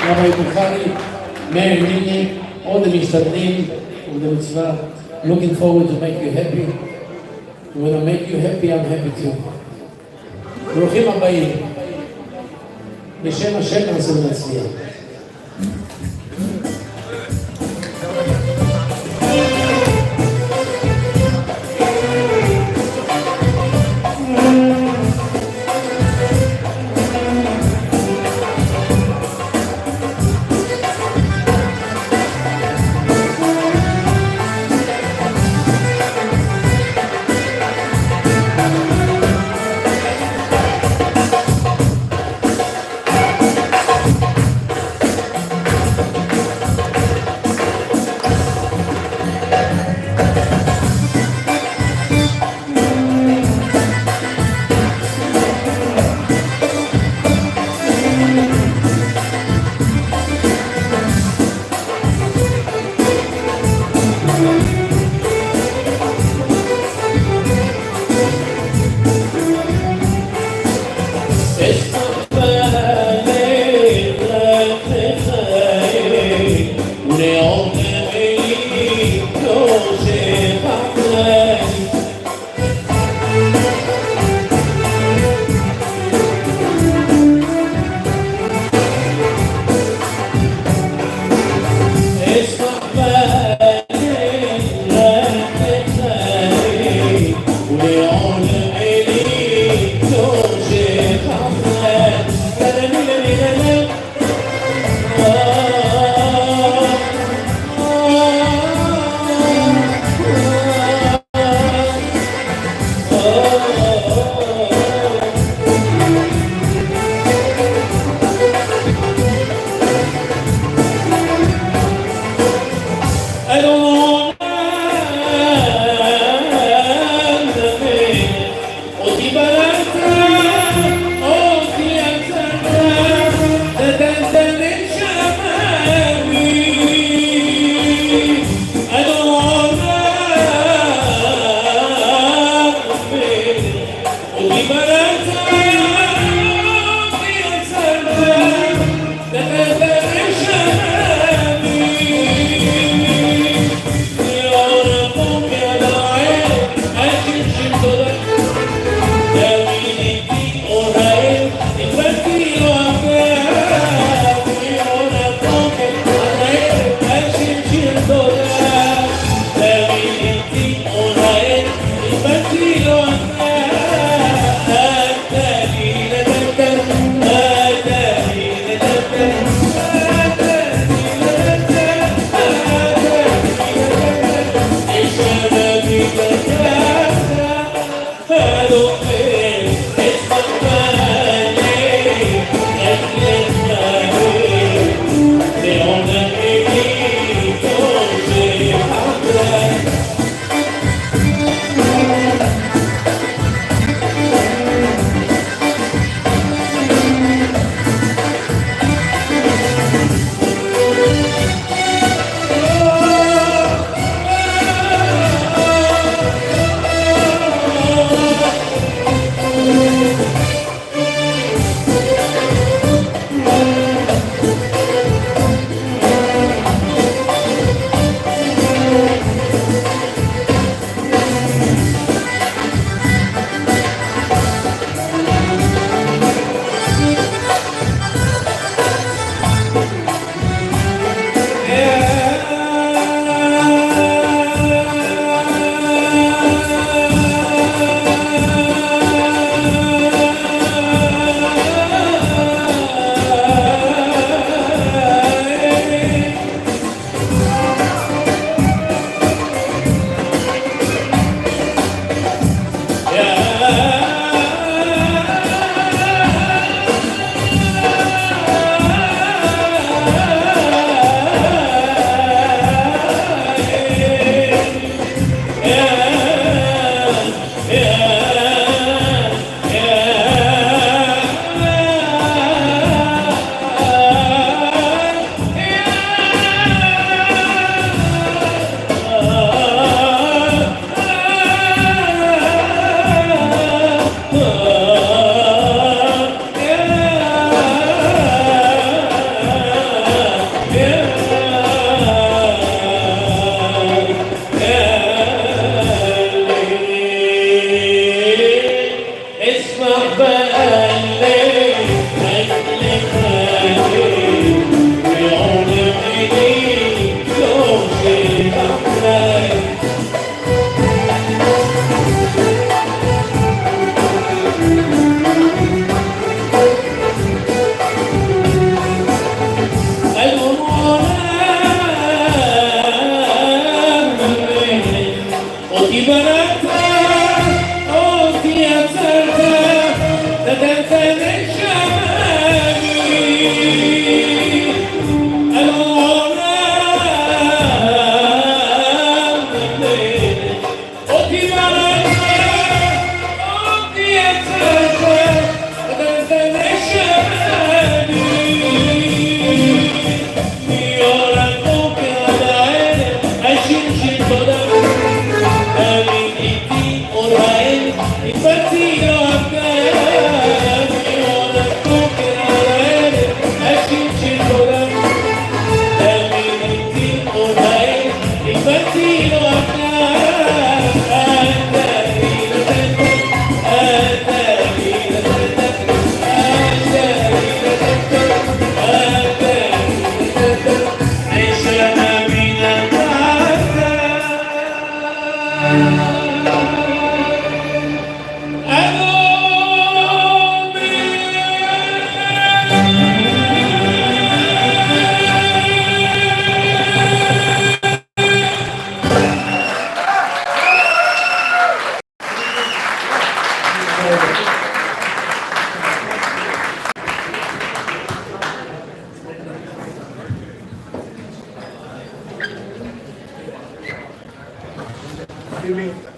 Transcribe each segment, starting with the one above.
Rabbi Bukhari, Mary Nini, all the Mishtadim of the Mitzvah, looking forward to make you happy. When I make you happy, I'm happy too. ברוכים הבאים. בשם השם נעשה ונצליח. תפילין.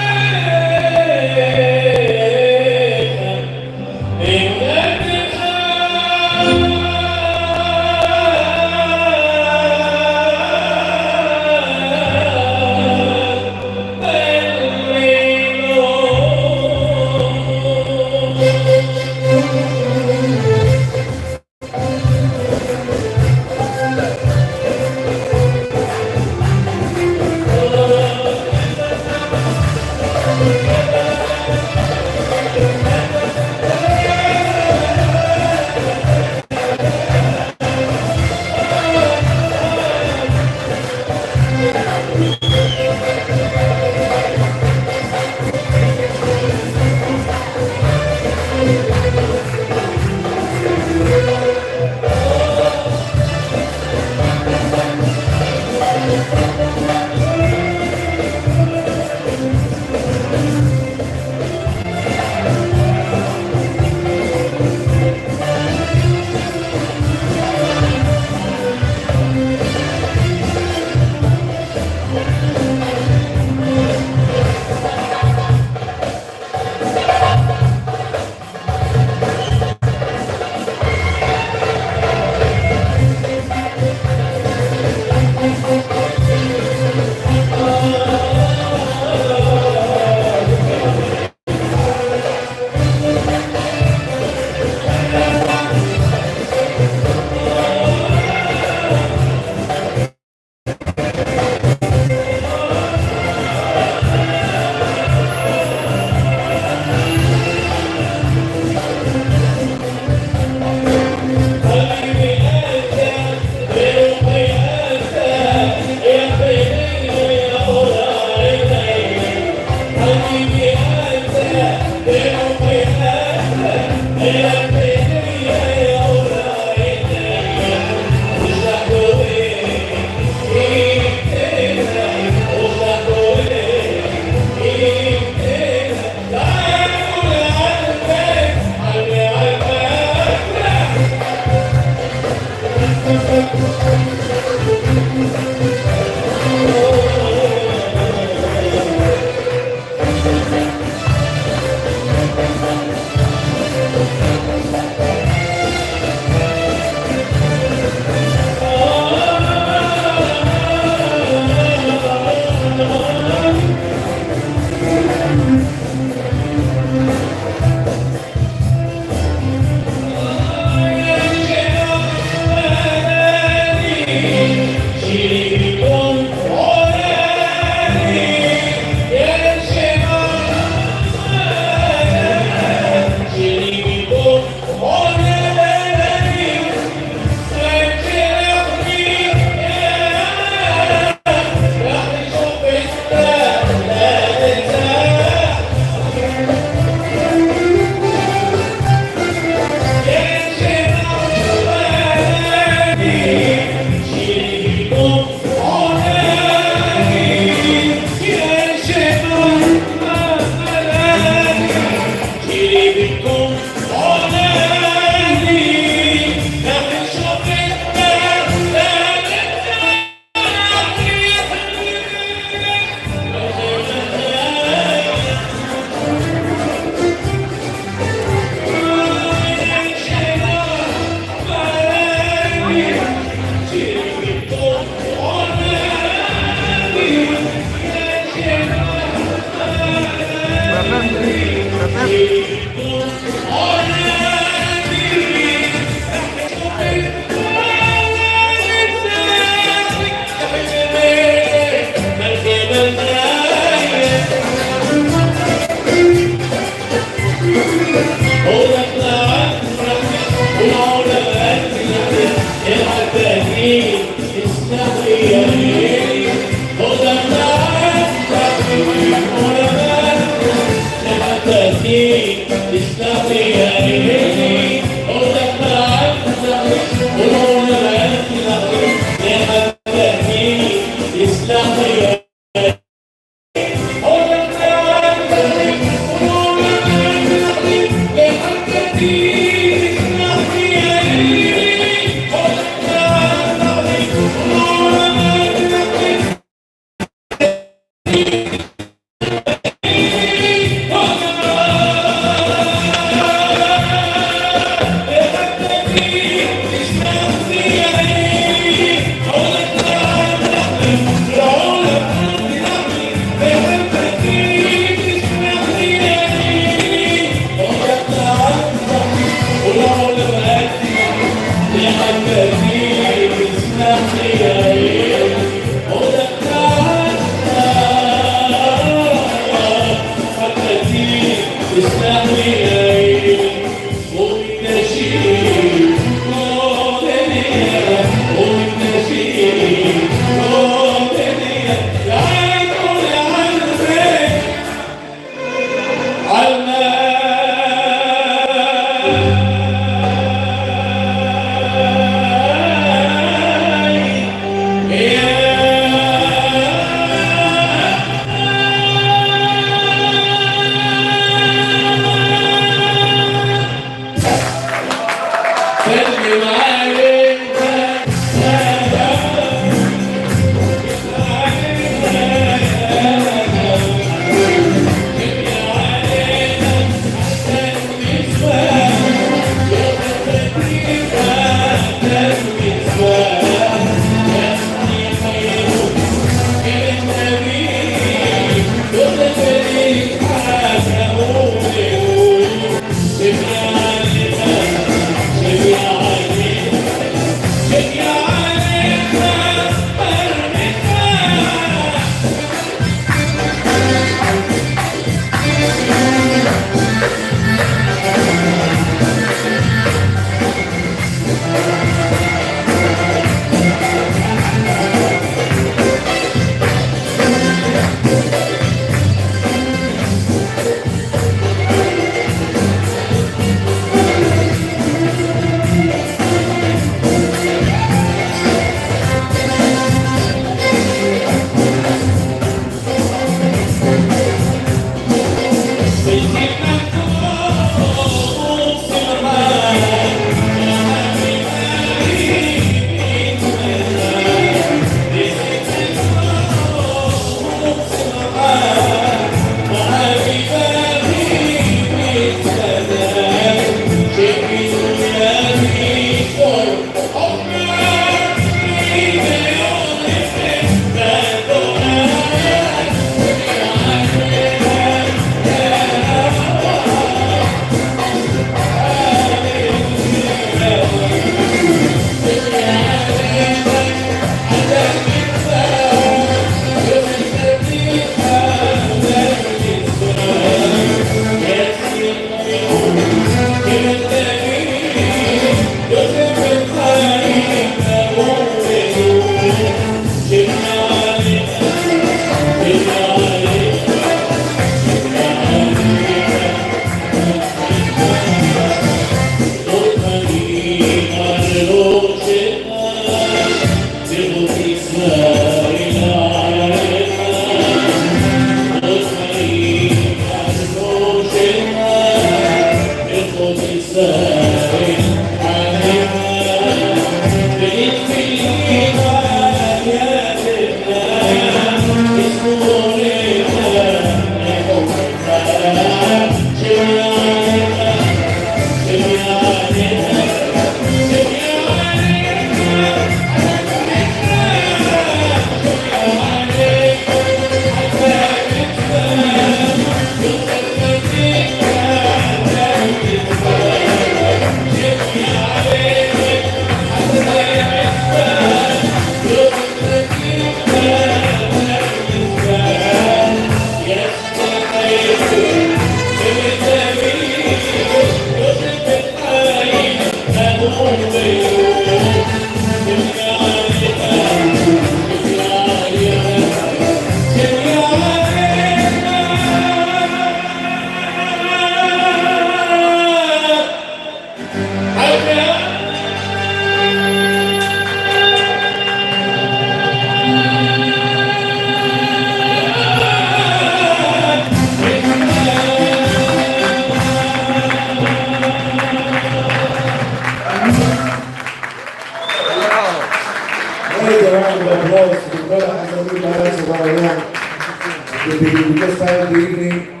we just started the evening.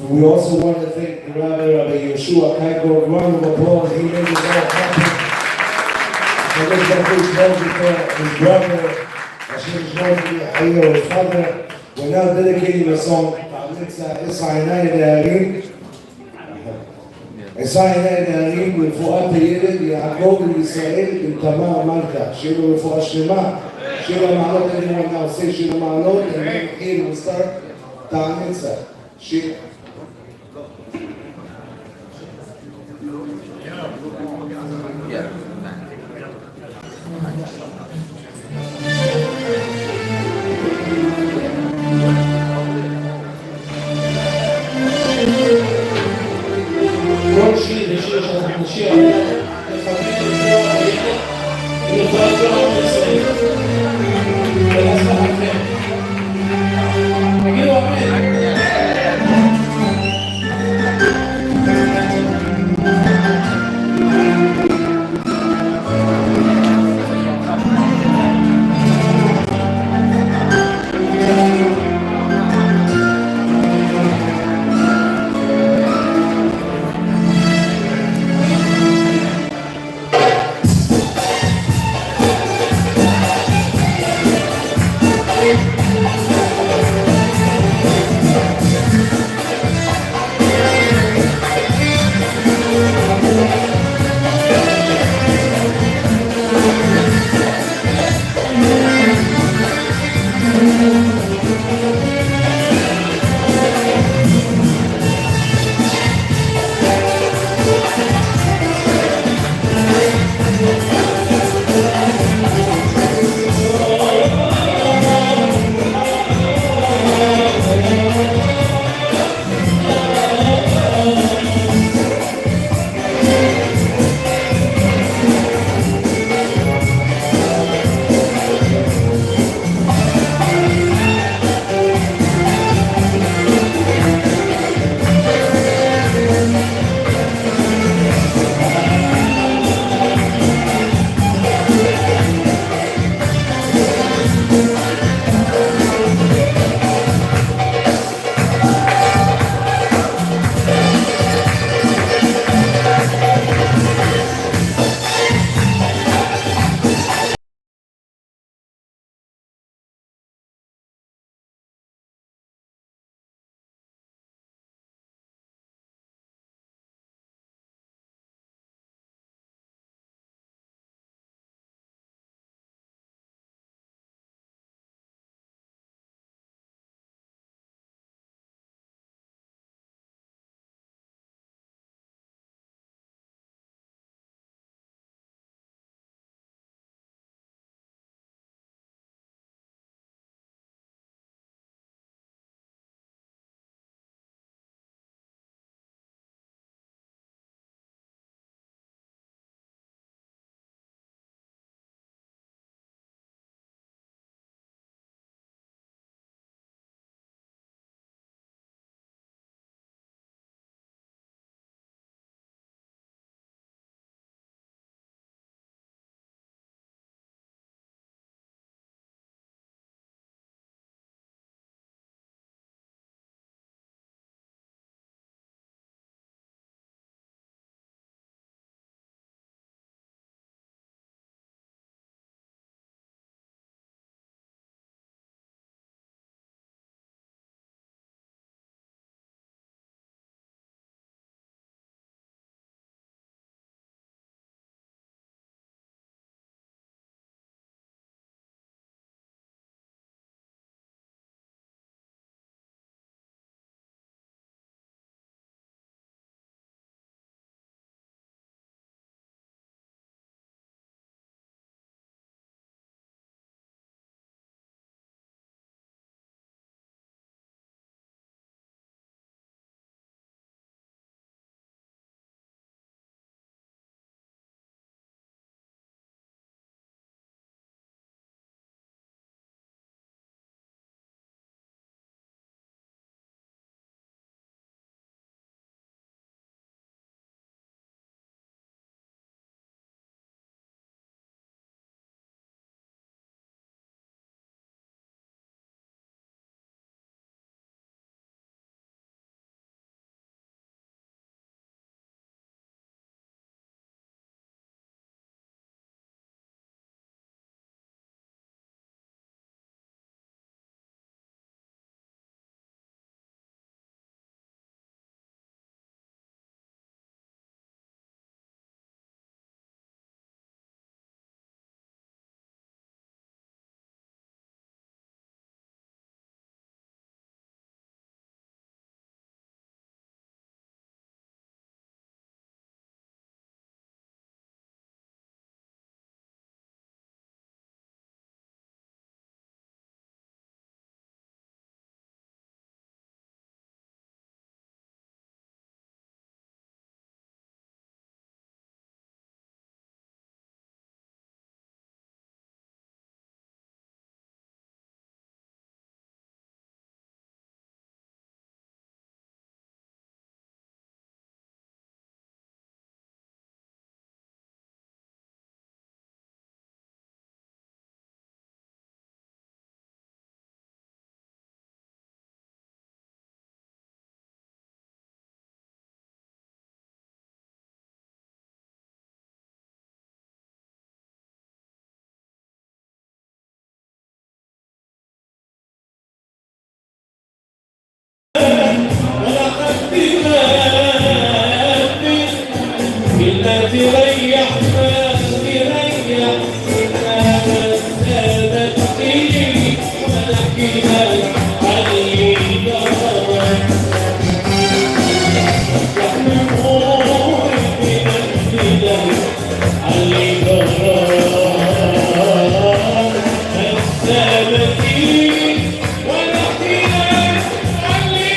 We also want to thank the Rabbi Yeshua Kaiko. Round of applause. He made us all happy. So let's get his brother, Hashem Shlomo, his father. We're now dedicating a song. נהרי לרפואת הילד יעקב לישראל עם תמר מלכה, שיהיה לו רפואה שלמה, שיהיה למעלות, אני אומר, עושה שיהיה למעלות, אני מתחיל ומסתר תענצה. כל שיר ושיר שאנחנו נשיר עליה, לפעמים לרפואה הילד, ולרפואת כל עם ישראל. ולהצלחתכם. תגידו אמן. ولا خدت بالي كلمة تريح ما تريح ما سابت إلي ولا كلمة علي دار يحمل أموري بمجدي علي دار ما سابت إلي ولا كلمة علي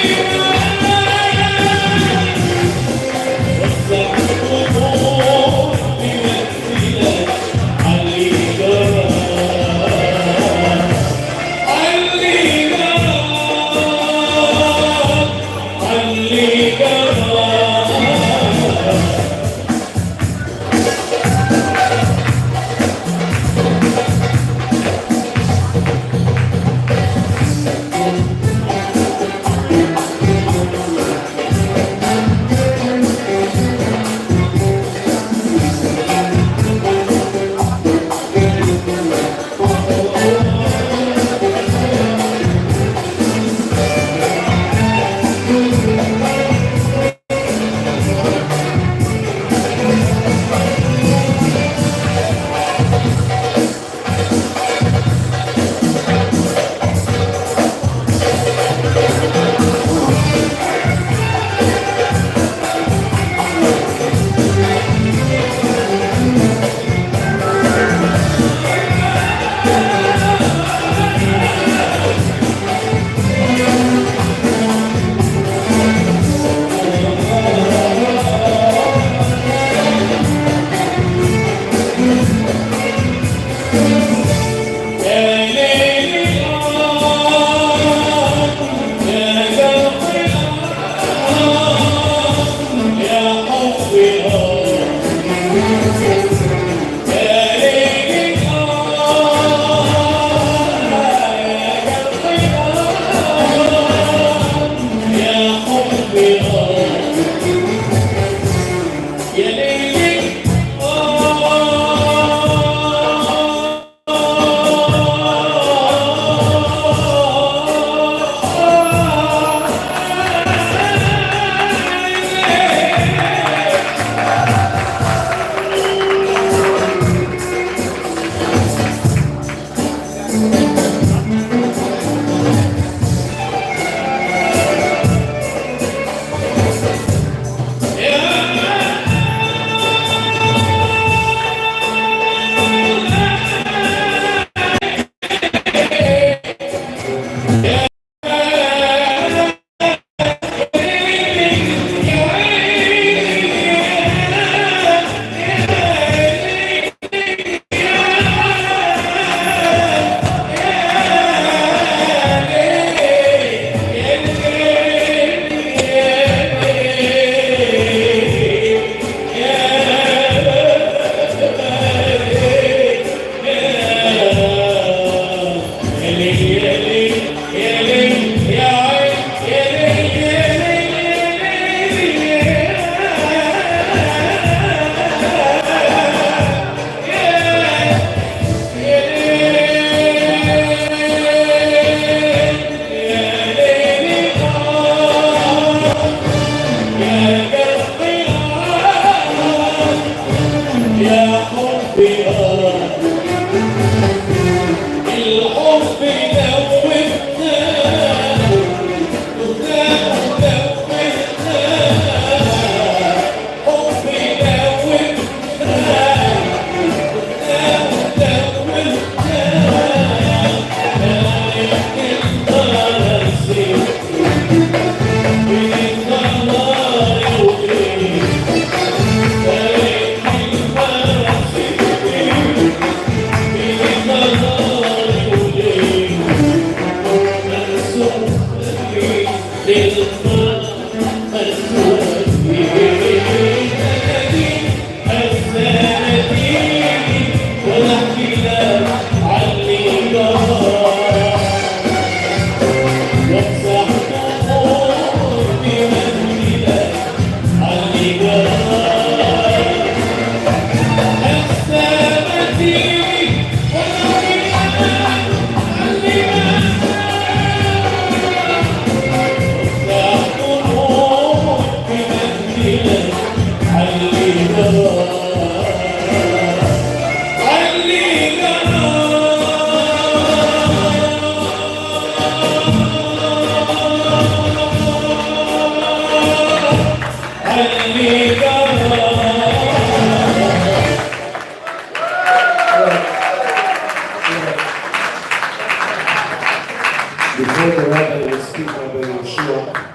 Yeshua.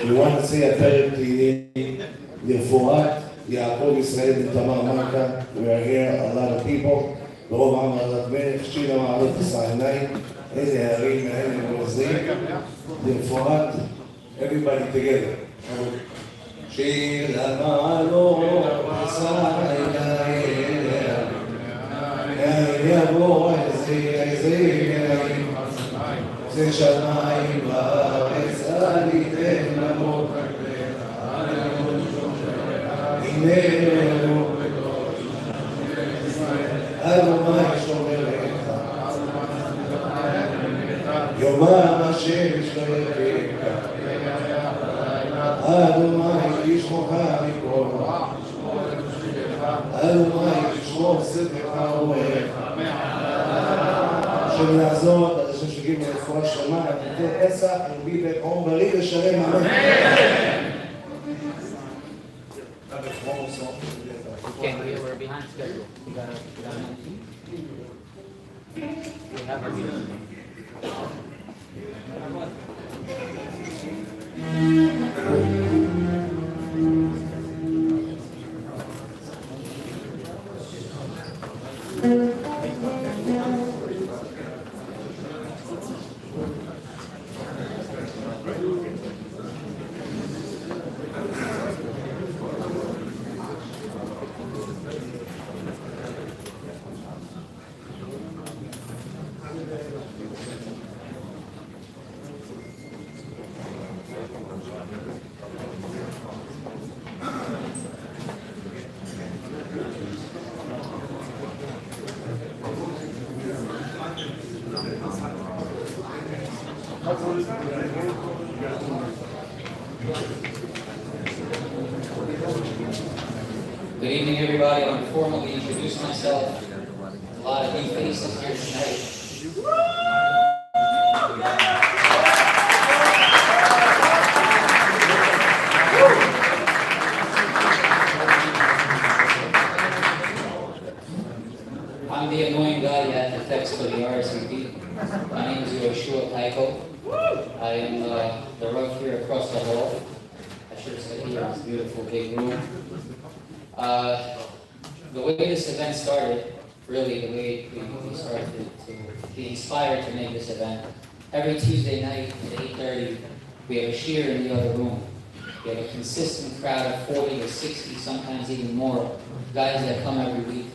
We want to say a prayer to לרפואת יעקב ישראל ותמר מלכה. We are here, a lot of people. ברוב עם עלת מלך, שיר המעלות ישראל, איזה הערים, איזה גרוזים. לרפואת, everybody together. שיר המעלות ישראל, יבוא זה שמיים בארץ, אל יתן למות הננו אדוני שומרך יומם השמש לא ירחק אדוני ישמוך מכל אדוני ישמור צדקך וברך השם יעזור, השם שגיב לרפואה שלמה, תתן פסח, נביא בעום בריא ושלם, אמן. Okay, we're behind schedule. We got we have our meeting. Good evening, everybody. I want to formally introduce myself. A lot of new faces here tonight. I'm the annoying guy you had to text for the RSVP. My name is Yeshua. I am the rug here across the hall. I should have said here in this beautiful big room. The way this event started, really the way we started to be inspired to make this event, every Tuesday night at 8:30, we have a shear in the other room. We have a consistent crowd of 40 to 60, sometimes even more, guys that come every week.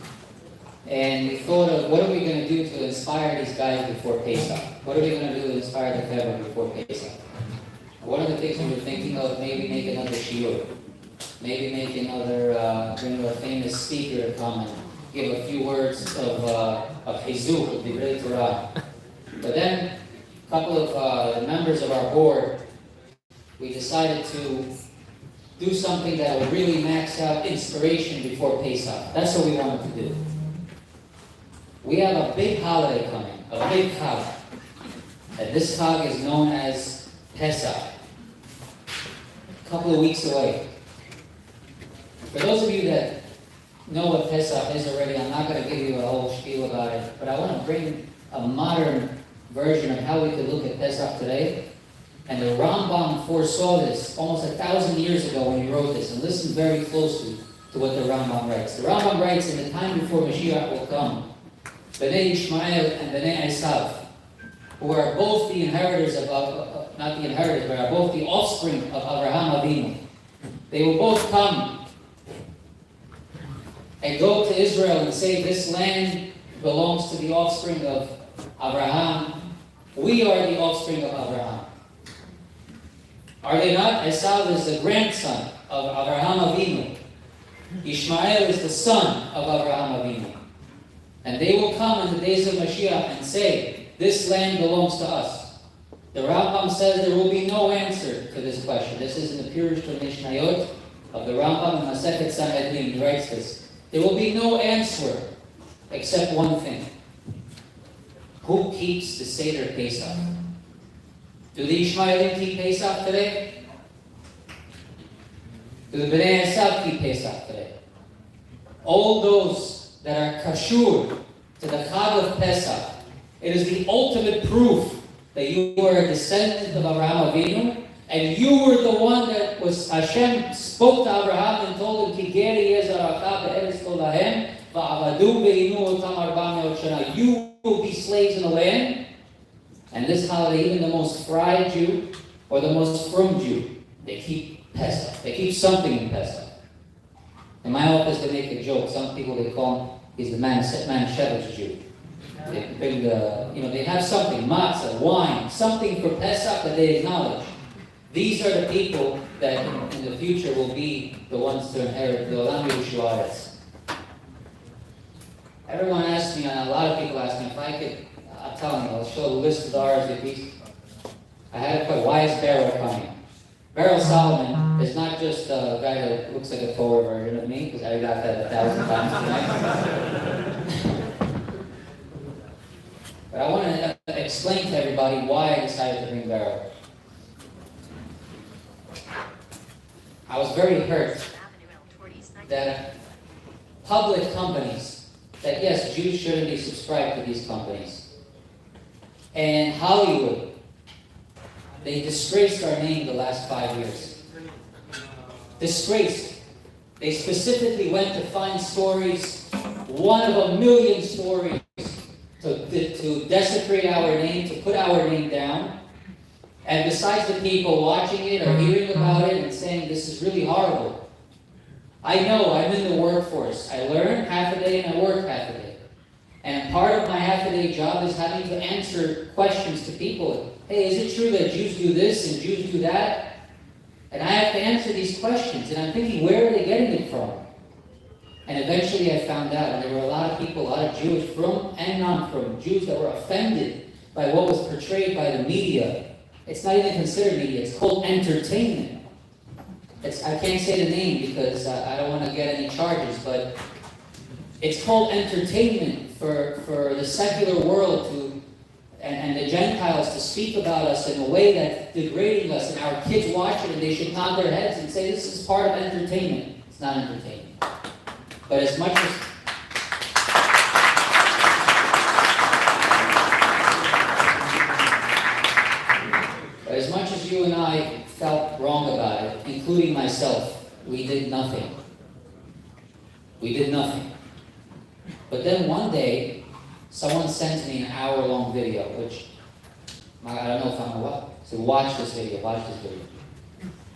And we thought of what are we going to do to inspire these guys before Pesach? What are we going to do to inspire the February before Pesach? One of the things we were thinking of, maybe make another shiur. Maybe make another, bring a famous speaker to come and give a few words of Chizuk, of the Berel Torah. But then, a couple of members of our board, we decided to do something that would really max out inspiration before Pesach. That's what we wanted to do. We have a big holiday coming, a big Chag. And this Chag is known as Pesach. A couple of weeks away. For those of you that know what Pesach is already, I'm not going to give you a whole spiel about it, but I want to bring a modern version of how we could look at Pesach today. And the Rambam foresaw this almost 1,000 years ago when he wrote this, and listen very closely to what the Rambam writes. The Rambam writes, in the time before Mashiach will come, Bnei Ishmael and Bnei Esav, who are both the inheritors of, not the inheritors, but are both the offspring of Abraham Avinu, they will both come and go to Israel and say, this land belongs to the offspring of Abraham. We are the offspring of Abraham. Are they not? Esav is the grandson of Abraham Avinu. Ishmael is the son of Abraham Avinu. And they will come in the days of Mashiach and say, this land belongs to us. The Rambam says there will be no answer to this question. This is in the Pirush to Mishnayot of the Rambam in Masechet Sanhedrin. He writes this. There will be no answer except one thing. Who keeps the Seder Pesach? Do the Ishmaelim keep Pesach today? Do the Bnei Esav keep Pesach today? All those that are kashur to the Chag of Pesach, it is the ultimate proof that you are a descendant of Abraham Avinu And you were the one that was, Hashem spoke to Abraham and told him, Ki geri yezaraka be'eretz tolahem, va'avadu ve'inu otam 400 shana. You will be slaves in the land. And this holiday, even the most fried Jew or the most frum Jew, they keep Pesach. They keep something in Pesach. In my office, they make a joke. Some people, they call him, he's the Manischewitz Jew. They bring they have something, matzah, wine, something for Pesach that they acknowledge. These are the people that in the future will be the ones to inherit the Olam Yerushalayim. Everyone asks me, and a lot of people ask me, if I could, I'm telling you, I'll show the list of the RSVPs. I had to put, why is Berel coming? Berel Solomon is not just a guy that looks like a Torah version of me, because I got that 1,000 times tonight. But I want to explain to everybody why I decided to bring Berel. I was very hurt that public companies, that yes, Jews shouldn't be subscribed to these companies. And Hollywood, they disgraced our name the last 5 years. Disgraced. They specifically went to find stories, one of a million stories, to desecrate our name, to put our name down. And besides the people watching it or hearing about it and saying this is really horrible, I know I'm in the workforce. I learn half a day and I work half a day. And part of my half a day job is having to answer questions to people. Hey, is it true that Jews do this and Jews do that? And I have to answer these questions. And I'm thinking, where are they getting it from? And eventually I found out. And there were a lot of people, a lot of Jewish, from and non-from, Jews that were offended by what was portrayed by the media. It's not even considered media. It's called entertainment. I can't say the name because I don't want to get any charges, but it's called entertainment for the secular world and the Gentiles to speak about us in a way that's degrading us, and our kids watch it and they should nod their heads and say this is part of entertainment. It's not entertainment. But as much as you and I felt wrong about it, including myself, we did nothing. We did nothing. But then one day, someone sent me an hour-long video, which I don't know if I'm allowed. So watch this video.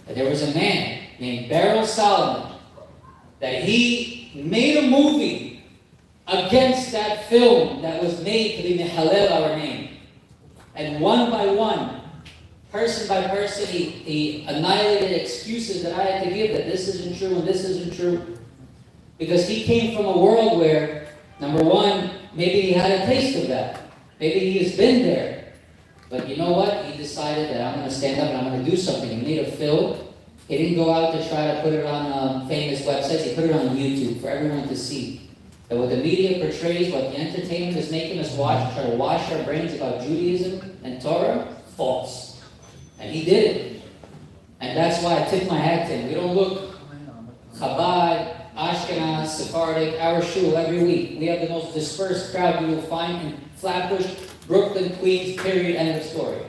And there was a man named Berel Solomon that he made a movie against that film that was made to be Mehalel our name. And one by one, person by person, he annihilated excuses that I had to give, that this isn't true and this isn't true. Because he came from a world where, number one, maybe he had a taste of that. Maybe he has been there. But you know what? He decided that I'm going to stand up and I'm going to do something. He made a film. He didn't go out to try to put it on famous websites. He put it on YouTube for everyone to see. That what the media portrays, what the entertainment is making us watch, try to wash our brains about Judaism and Torah, false. And he did it. And that's why I tip my hat to him. We don't look Chabad, Ashkenaz, Sephardic, our shul every week. We have the most dispersed crowd you will find in Flatbush, Brooklyn, Queens, period, end of story.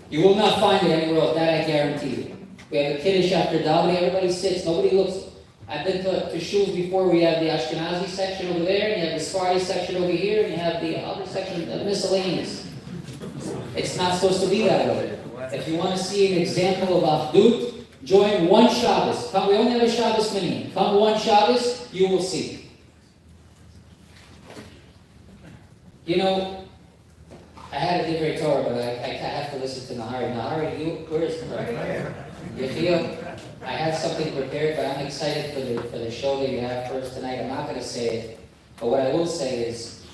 You will not find it anywhere else, that I guarantee you. We have a Kiddush after davening, everybody sits, nobody looks. I've been to shuls before where you have the Ashkenazi section over there, and you have the Sephardi section over here, and you have the other section, the miscellaneous. It's not supposed to be that way. If you want to see an example of Achdut, join one Shabbos. Come, we only have a Shabbos minyan. Come one Shabbos, you will see. You know, I had a divrei Torah, but I have to listen to Nahari. Nahari, where is Nahari? Yחיאל, I have something prepared, but I'm excited for the show that you have first tonight. I'm not going to say it, but what I will say is,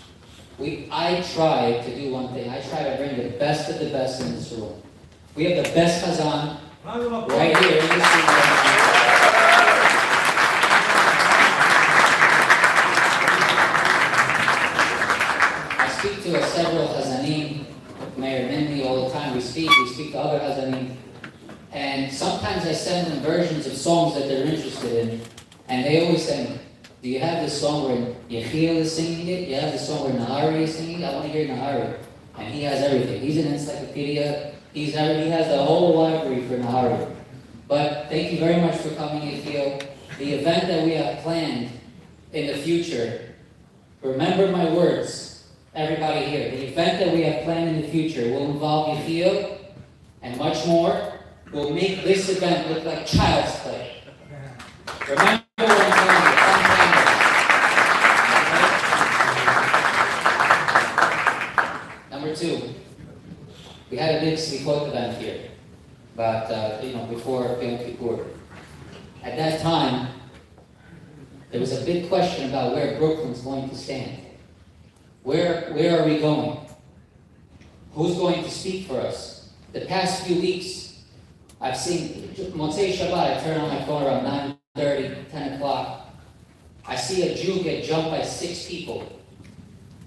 I try to do one thing. I try to bring the best of the best in this room. We have the best Chazan right here in this room. I speak to several Chazanim, Mayor Mindy, all the time. We speak to other Chazanim. And sometimes I send them versions of songs that they're interested in. And they always say, do you have this song where Yחיאל is singing it? Do you have this song where Nehari is singing it? I want to hear Nehari. And he has everything. He's an encyclopedia. He has a whole library for Nahari. But thank you very much for coming, Yחיאל. The event that we have planned in the future, remember my words, everybody here. The event that we have planned in the future will involve Yחיאל and much more. We'll make this event look like child's play. Remember what I'm telling you. Number two, we had a big Slichot event here, but before Yom Kippur. At that time, there was a big question about where Brooklyn's going to stand. Where are we going? Who's going to speak for us? The past few weeks, I've seen Motzei Shabbat. I turn on my phone around 9:30, 10 o'clock. I see a Jew get jumped by 6 people.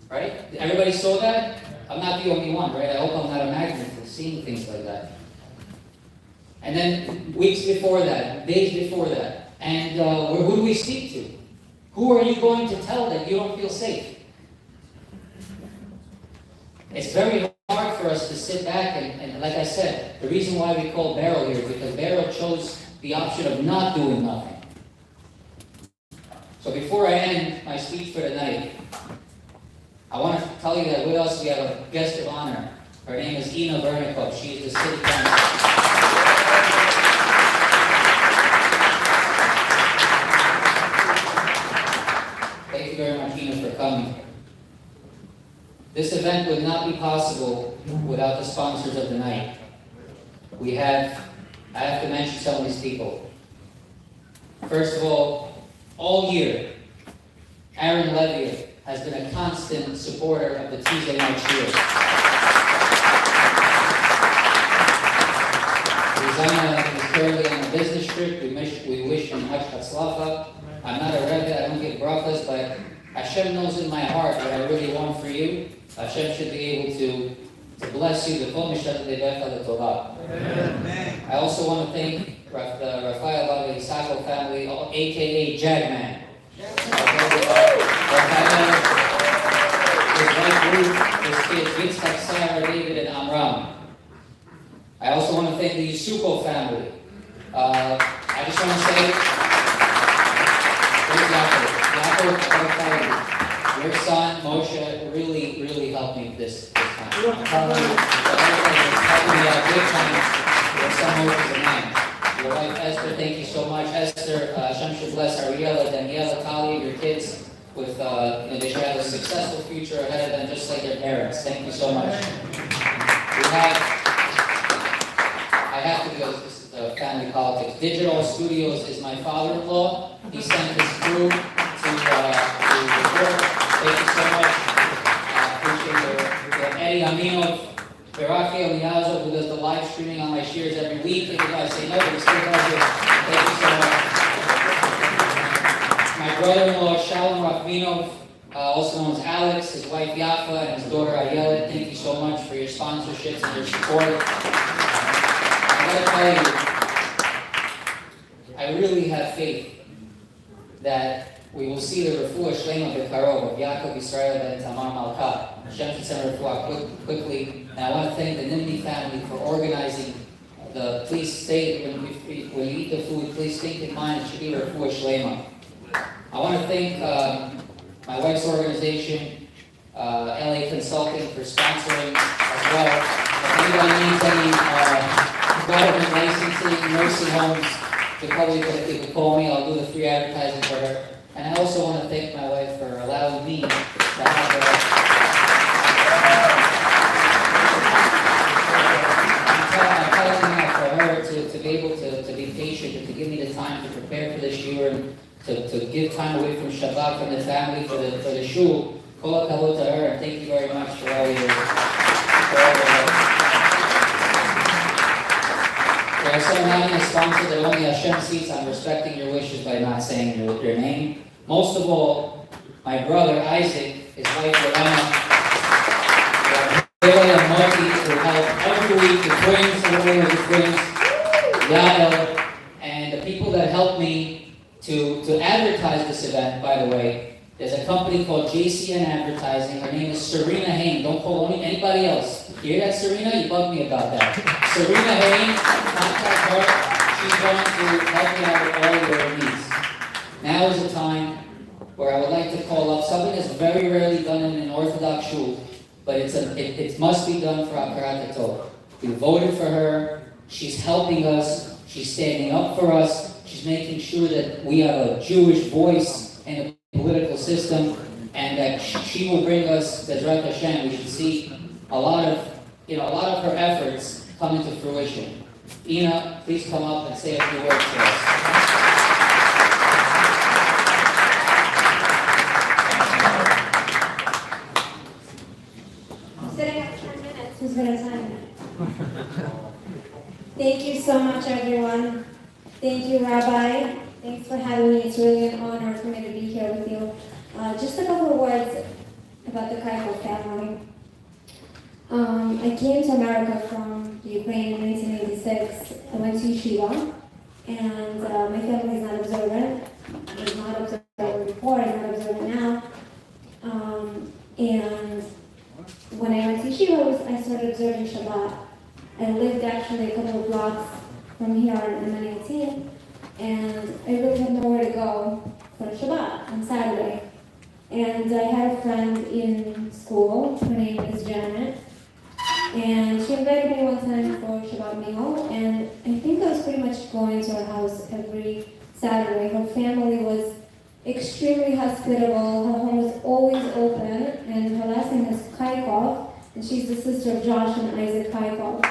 Right? Everybody saw that? I'm not the only one, right? I hope I'm not a magnet for seeing things like that. And then weeks before that, days before that, and who do we speak to? Who are you going to tell that you don't feel safe? It's very hard for us to sit back and like I said, the reason why we call Berel here is because Berel chose the option of not doing nothing. So before I end my speech for tonight, I want to tell you that with us we have a guest of honor. Her name is Ina Vernikov. She is the city council. Thank you very much, Ina, for coming. This event would not be possible without the sponsors of the night. I have to mention some of these people. First of all year, Aaron Levy has been a constant supporter of the Tuesday night shiur. He's currently on a business trip. We wish him much hatzlacha. I'm not a rebbe, I don't give brachas, but Hashem knows in my heart what I really want for you. Hashem should be able to bless you. I also want to thank the Rafael Baba Yisako family, aka Jagman. His wife Ruth, his kids Yitzchak, Sarah, David, and Amram. I also want to thank the Yisuko family. I just want to say, Yaakov, your son Moshe really helped me this time. Helped me out big time. Your son Moshe is a man. Your wife Esther, thank you so much. Esther, Hashem should bless Ariella, Daniela, Talia, your kids with they should have a successful future ahead of them, just like their parents. Thank you so much. I have to go. This is family politics. Digital Studios is my father-in-law. He sent his crew to report. Thank you so much. Appreciate Eddie Aminov, Berel Eliazo, who does the live streaming on my shiurs every week. If you guys say no, but he still does it. Thank you so much. My brother-in-law, Shalom Rachminov, also known as Alex, his wife Yafa, and his daughter Ayelet. Thank you so much for your sponsorships and your support. I gotta tell you, I really have faith that we will see the refuah shlema b'karov of Yaakov Yisrael ben Tamar Malka. Hashem should send refuah quickly. And I want to thank the Nimni family for organizing the. Please stay when you eat the food. Please think in mind it should be refuah shlema. I want to thank my wife's organization, LA Consulting, for sponsoring as well. If anybody needs any government licensing, nursing homes, they could call me. I'll do the free advertising for her. And I also want to thank my wife for allowing me to have I'm telling you for her to be able to be patient and to give me the time to prepare for this year and to give time away from Shabbat, from the family, for the shul. Kol hakavod to her, and thank you very much for all your I said I'm having a sponsor that only Hashem sees. I'm respecting your wishes by not saying your name. Most of all, my brother Isaac, his wife Elena, Berel and Moti, who help every week, the twins, the twins, Yael, and the people that helped me to advertise this event, by the way. There's a company called JCN Advertising. Her name is Serena Hain. Don't call anybody else. You hear that, Serena? You bug me about that. Serena Hain, contact her. She's going to help you out with all your needs. Now is the time where I would like to call up something that's very rarely done in an Orthodox shul, but it must be done for Hakarat Tov. We voted for her. She's helping us. She's standing up for us. She's making sure that we have a Jewish voice in the political system, and that she will bring us, Bezrat Hashem, we should see a lot of her efforts come into fruition. Ina, please come up and say a few words to us. Sitting up 10 minutes, who's going to time it? Thank you so much, everyone. Thank you, Rabbi. Thanks for having me. It's really an honor for me to be here with you. Just a couple of words about the Kaiko family. I came to America from Ukraine in 1986. I went to yeshiva, and my family is not observant. It was not observant before, it's not observant now. And when I went to yeshiva, I started observing Shabbat. I lived actually a couple of blocks from here on M18, and I really had nowhere to go for Shabbat on Saturday. And I had a friend in school, her name is Janet, and she invited me one time for Shabbat meal, and I think I was pretty much going to her house every Saturday. Her family was extremely hospitable, her home was always open, and her last name is Kaikov, and she's the sister of Josh and Isaac Kaikov.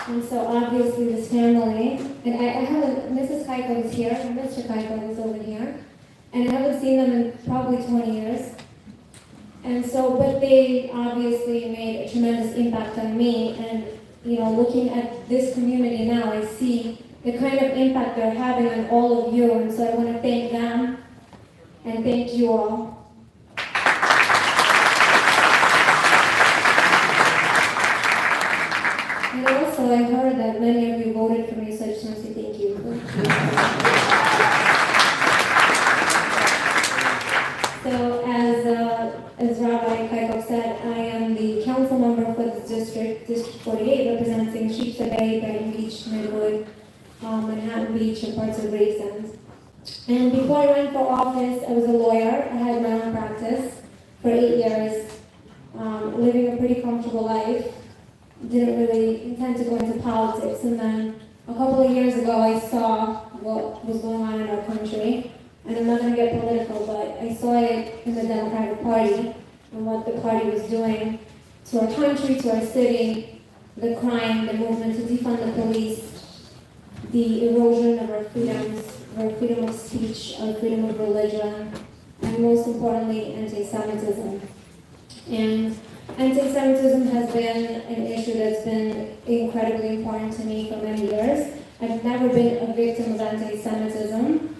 And so obviously this family, and I haven't, Mrs. Kaiko is here, and Mr. Kaiko is over here, and I haven't seen them in probably 20 years. And so, but they obviously made a tremendous impact on me, and looking at this community now, I see the kind of impact they're having on all of you, and so I want to thank them, and thank you all. And also, I heard that many of you voted for me, so I just want to say thank you. So, as Rabbi Kaikov said, I am the council member for this district, District 48, representing Sheepshead Bay, Brighton Beach, Midwood, Manhattan Beach, and parts of Gravesend. And before I ran for office, I was a lawyer. I had my own practice for 8 years, living a pretty comfortable life. Didn't really intend to go into politics, and then a couple of years ago I saw what was going on in our country, and I'm not going to get political, but I saw it in the Democratic Party and what the party was doing to our country, to our city, the crime, the movement to defund the police, the erosion of our freedoms, our freedom of speech, our freedom of religion, and most importantly, anti-Semitism. And anti-Semitism has been an issue that's been incredibly important to me for many years. I've never been a victim of anti-Semitism,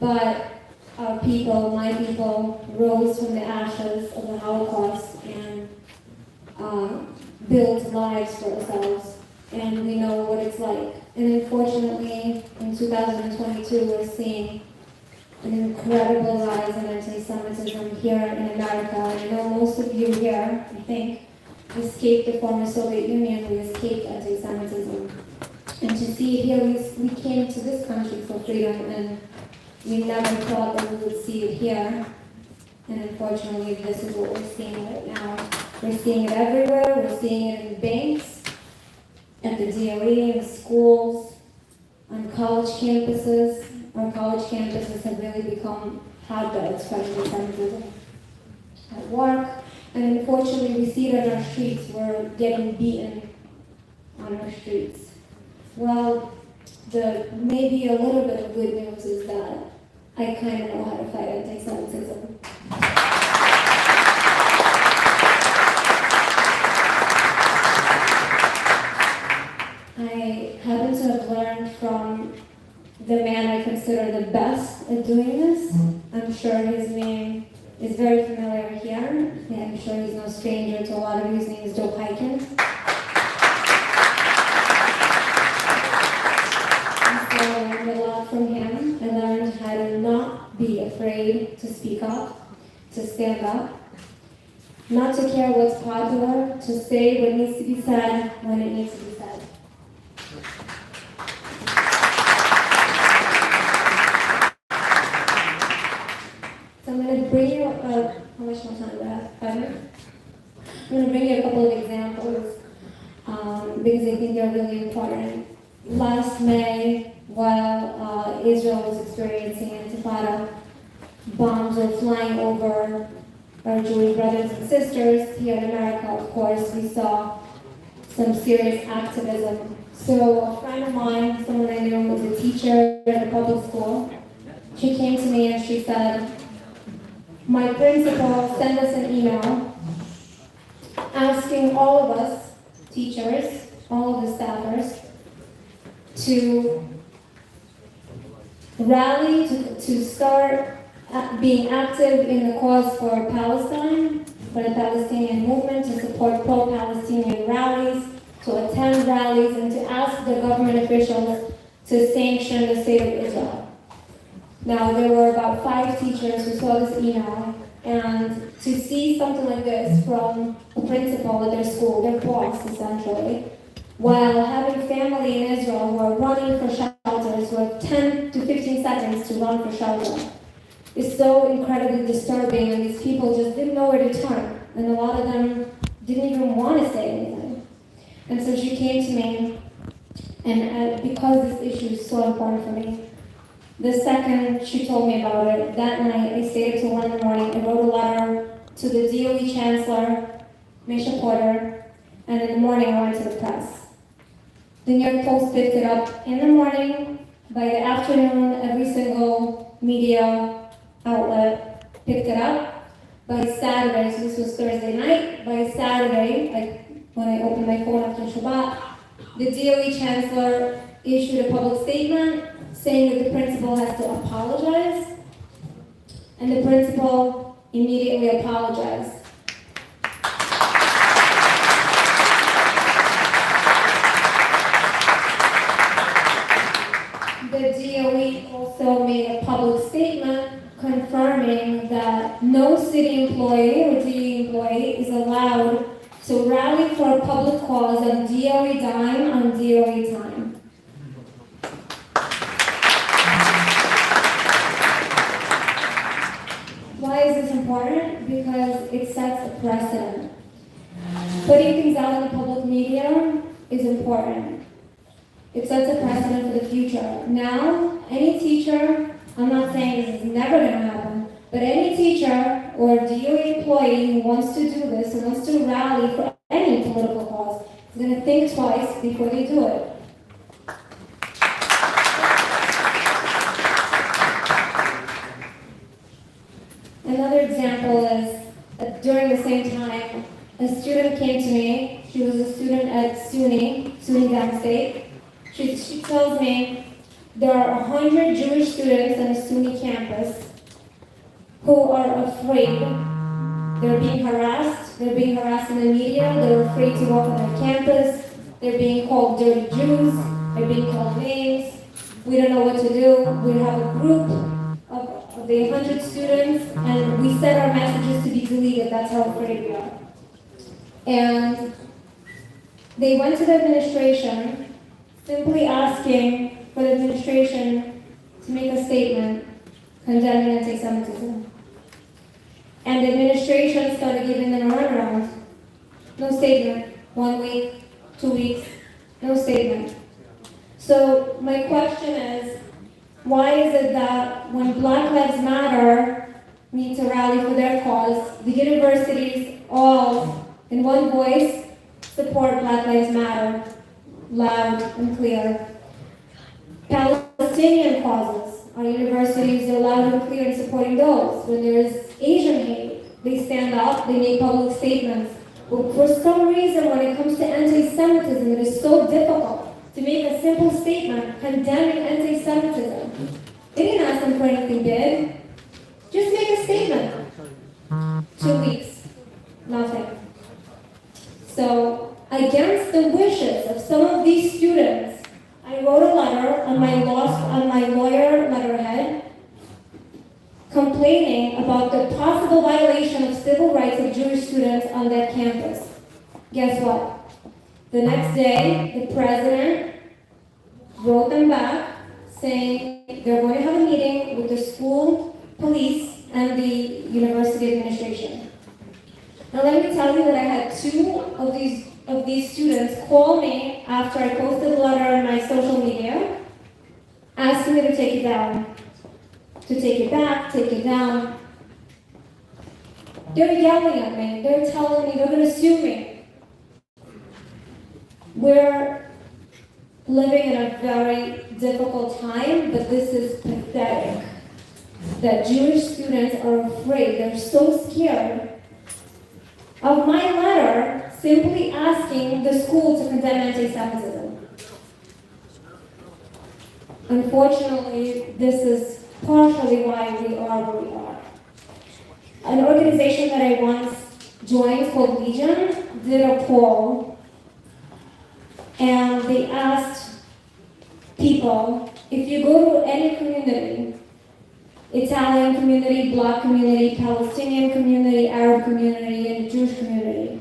but our people, my people, rose from the ashes of the Holocaust and built lives for ourselves, and we know what it's like. And unfortunately, in 2022, we're seeing an incredible rise in anti-Semitism here in America. And I know most of you here, I think, escaped the former Soviet Union. We escaped anti-Semitism. And to see it here, we came to this country for freedom, and we never thought that we would see it here. And unfortunately, this is what we're seeing right now. We're seeing it everywhere. We're seeing it in banks, at the DOE, in schools, on college campuses. Our college campuses have really become hotbeds for anti-Semitism. At work, and unfortunately we see it on our streets. We're getting beaten on our streets. Well, maybe a little bit of good news is that I kind of know how to fight anti-Semitism. I happen to have learned from the man I consider the best at doing this. I'm sure his name is very familiar here. Yeah, I'm sure he's no stranger to a lot of you. His name is Joe Hyken. I learned a lot from him. I learned how to not be afraid to speak up, to stand up, not to care what's popular, to say what needs to be said when it needs to be said. So I'm going to bring you, how much more time do I have? 5 minutes? I'm going to bring you a couple of examples because I think they're really important. Last May, while Israel was experiencing intifada, bombs were flying over our Jewish brothers and sisters. Here in America, of course, we saw some serious activism. So a friend of mine, someone I knew, was a teacher at a public school. She came to me and she said, my principal sent us an email asking all of us, teachers, all of the staffers, to rally, to start being active in the cause for Palestine, for the Palestinian movement, to support pro-Palestinian rallies, to attend rallies, and to ask the government officials to sanction the state of Israel. Now, there were about 5 teachers who saw this email, and to see something like this from a principal at their school, their boss essentially, while having family in Israel who are running for shelters, who have 10 to 15 seconds to run for shelter, is so incredibly disturbing, and these people just didn't know where to turn, and a lot of them didn't even want to say anything. And so she came to me, and because this issue is so important for me, the second she told me about it, that night I stayed up till 1 in the morning. I wrote a letter to the DOE Chancellor, Misha Porter, and in the morning I went to the press. The New York Post picked it up in the morning. By the afternoon, every single media outlet picked it up. By Saturday, so this was Thursday night, by Saturday, like when I opened my phone after Shabbat, the DOE Chancellor issued a public statement saying that the principal has to apologize, and the principal immediately apologized. The DOE also made a public statement confirming that no city employee or DOE employee is allowed to rally for a public cause on DOE dime on DOE time. Why is this important? Because it sets a precedent. Putting things out in the public media is important. It sets a precedent for the future. Now, any teacher, I'm not saying this is never going to happen, but any teacher or DOE employee who wants to do this, who wants to rally for any political cause, is going to think twice before they do it. Another example is that during the same time, a student came to me. She was a student at SUNY Downstate. She tells me there are 100 Jewish students on a SUNY campus who are afraid. They're being harassed. They're being harassed in the media. They're afraid to walk on their campus. They're being called dirty Jews. They're being called names. We don't know what to do. We have a group of the 100 students, and we set our messages to be deleted. That's how afraid we are. And they went to the administration, simply asking for the administration to make a statement condemning anti-Semitism. And the administration started giving them a runaround. No statement. 1 week, 2 weeks, no statement. So my question is, why is it that when Black Lives Matter need to rally for their cause, the universities all, in one voice, support Black Lives Matter, loud and clear? Palestinian causes, our universities are loud and clear in supporting those. When there is Asian hate, they stand up, they make public statements. But for some reason, when it comes to anti-Semitism, it is so difficult to make a simple statement condemning anti-Semitism. They didn't ask them for anything big. Just make a statement. 2 weeks, nothing. So, against the wishes of some of these students, I wrote a letter on my lawyer letterhead complaining about the possible violation of civil rights of Jewish students on that campus. Guess what? The next day, the president wrote them back saying they're going to have a meeting with the school, police, and the university administration. Now let me tell you that I had two of these students call me after I posted the letter on my social media, asking me to take it down, to take it back, take it down. They're yelling at me, they're telling me they're going to sue me. We're living in a very difficult time, but this is pathetic. That Jewish students are afraid, they're so scared of my letter simply asking the school to condemn anti-Semitism. Unfortunately, this is partially why we are where we are. An organization that I once joined called Legion did a poll, and they asked people, if you go to any community, Italian community, Black community, Palestinian community, Arab community, and Jewish community,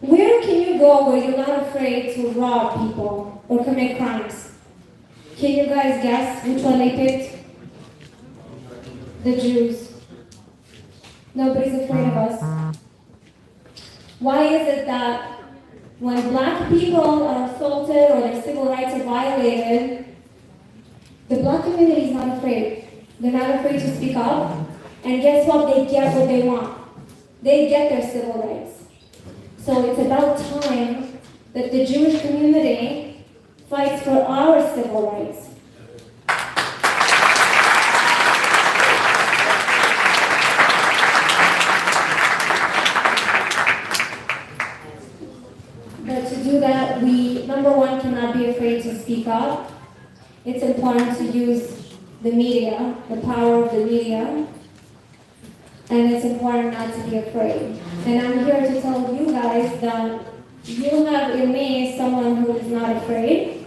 where can you go where you're not afraid to rob people or commit crimes? Can you guys guess which one they picked? The Jews. Nobody's afraid of us. Why is it that when Black people are assaulted or their civil rights are violated, the Black community is not afraid? They're not afraid to speak up, and guess what? They get what they want. They get their civil rights. So it's about time that the Jewish community fights for our civil rights. But to do that, we, number one, cannot be afraid to speak up. It's important to use the media, the power of the media, and it's important not to be afraid. And I'm here to tell you guys that you have in me someone who is not afraid.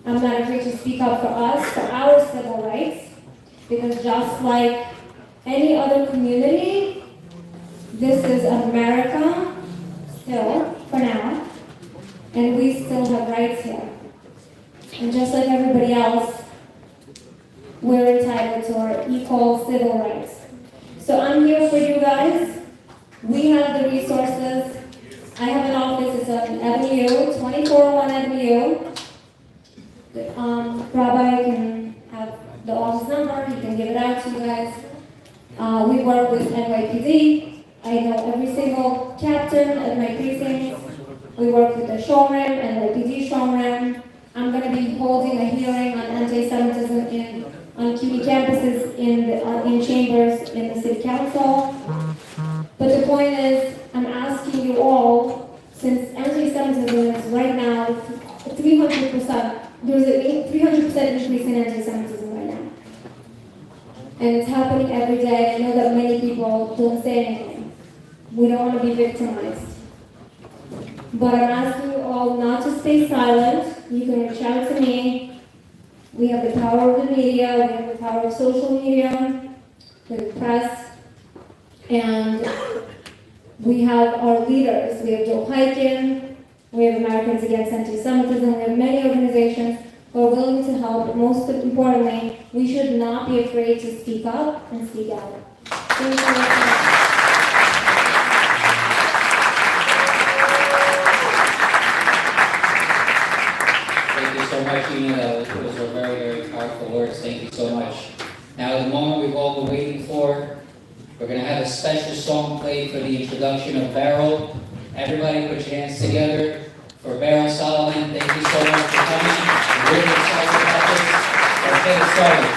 I'm not afraid to speak up for us, for our civil rights, because just like any other community, this is America still, for now, and we still have rights here. And just like everybody else, we're entitled to our equal civil rights. So I'm here for you guys. We have the resources. I have an office, it's on Avenue, 2401 Avenue. Rabbi can have the office number, he can give it out to you guys. We work with NYPD. I know every single captain at my precinct. We work with the showroom, NYPD showroom. I'm going to be holding a hearing on anti-Semitism on CUNY campuses in chambers in the city council. But the point is, I'm asking you all, since anti-Semitism is right now 300%, there's a 300% increase in anti-Semitism right now. And it's happening every day. I know that many people don't say anything. We don't want to be victimized. But I'm asking you all not to stay silent. You can reach out to me. We have the power of the media, we have the power of social media, the press, and we have our leaders. We have Joe Hyken, we have Americans Against Anti-Semitism, we have many organizations who are willing to help, but most importantly, we should not be afraid to speak up and speak out. Thank you. So much, Yuna. Those were very, very powerful words. Thank you so much. Now, the moment we've all been waiting for, we're going to have a special song played for the introduction of Berel. Everybody put your hands together for Berel Solomon. Thank you so much for coming. I'm really excited about this. Let's get it started.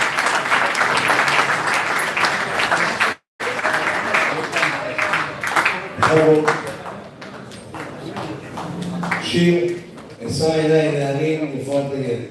שיר אשא עיני נהרים לפרט לילד.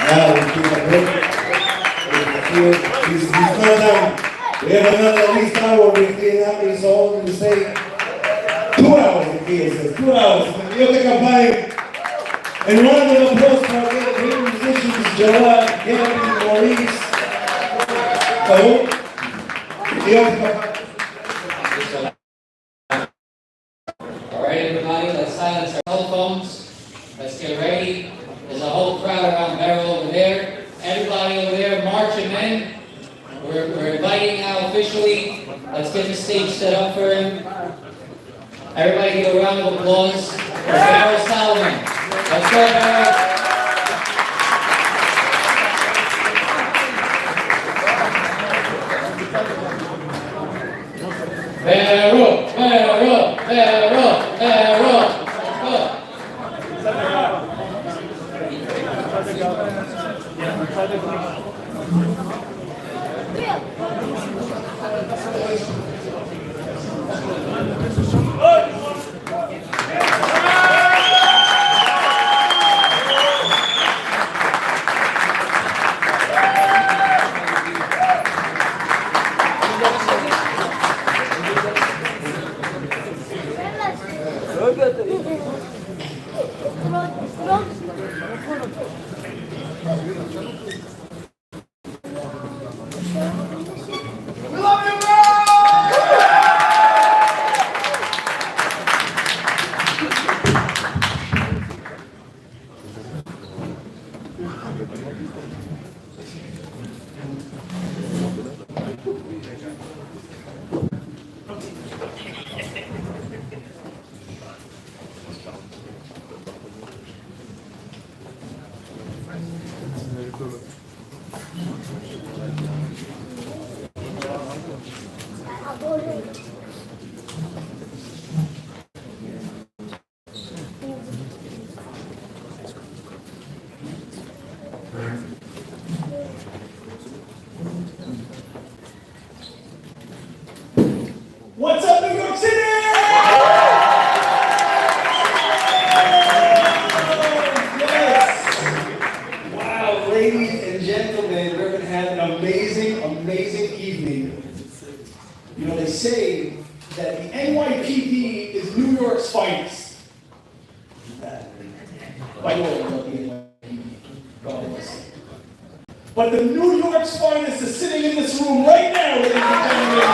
Now we keep a break. He's not done. We have another at least hour. We clean up his own mistake. 2 hours, the kid says. 2 hours. Yo te campaign. And round of applause for our great musicians, Joel, Gary, Maurice. All right, everybody, let's silence our cell phones. Let's get ready. There's a whole crowd around Berel over there. Everybody over there marching in. We're inviting now officially. Let's get the stage set up for him. Everybody give a round of applause for Berel Solomon. Let's go, Berel. Berel, Berel, Berel, Berel. Let's go. What's up, New York City? Yes. Wow, ladies and gentlemen, we're going to have an amazing, amazing evening. You know, they say that the NYPD is New York's finest. By the way, I love the NYPD. God bless it. But the New York's finest is sitting in this room right now, ladies and gentlemen.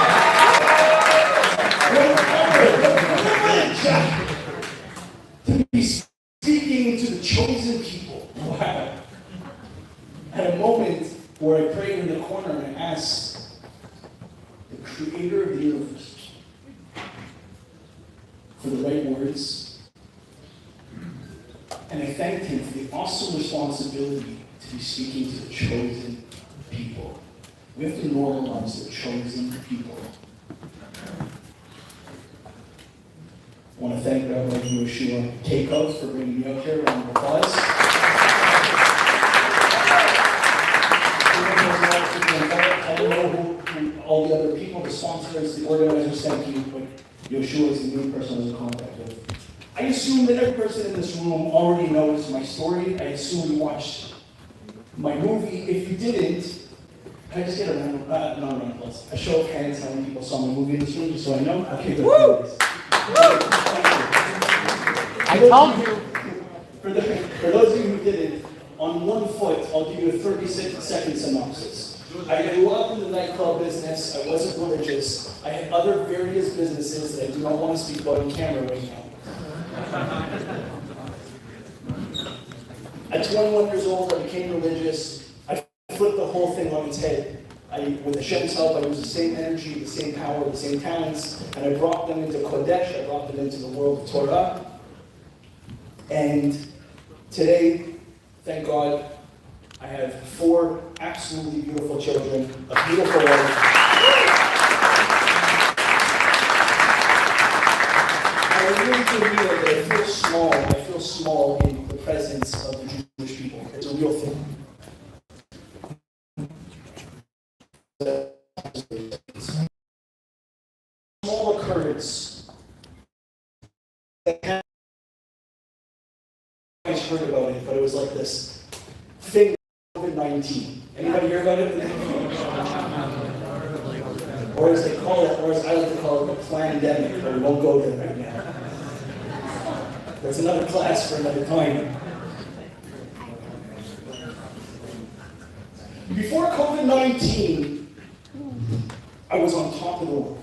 To be speaking to the chosen people. Wow. At a moment where I prayed in the corner and I asked the creator of the universe for the right words. And I thanked him for the awesome responsibility to be speaking to the chosen people. We have to normalize the chosen people. I want to thank Rabbi Yeshua Keikov for bringing me up here. Round of applause. I don't know who all the other people, the sponsors, the organizers, thank you, but Yeshua is the new person I was in contact with. I assume that every person in this room already knows my story. I assume you watched my movie. If you didn't, can I just get a round of applause? A show of hands how many people saw my movie in this room, just so I know? Okay, good. I told you. For those of you who didn't, on one foot, I'll give you a 36-second synopsis. I grew up in the nightclub business. I wasn't religious. I had other various businesses that I do not want to speak about on camera right now. At 21 years old, I became religious. I flipped the whole thing on its head. With Hashem's help, I used the same energy, the same power, the same talents, and I brought them into Kodesh, I brought them into the world of Torah. And today, thank God, I have 4 absolutely beautiful children, a beautiful wife. I really do feel that I feel small. I feel small in the presence of the Jewish people. It's a real thing. Small occurrence that I always heard about it, but it was like this thing, COVID-19. Anybody hear about it? Or as they call it, or as I like to call it, the plandemic, but we won't go there right now. That's another class for another time. Before COVID-19, I was on top of the world.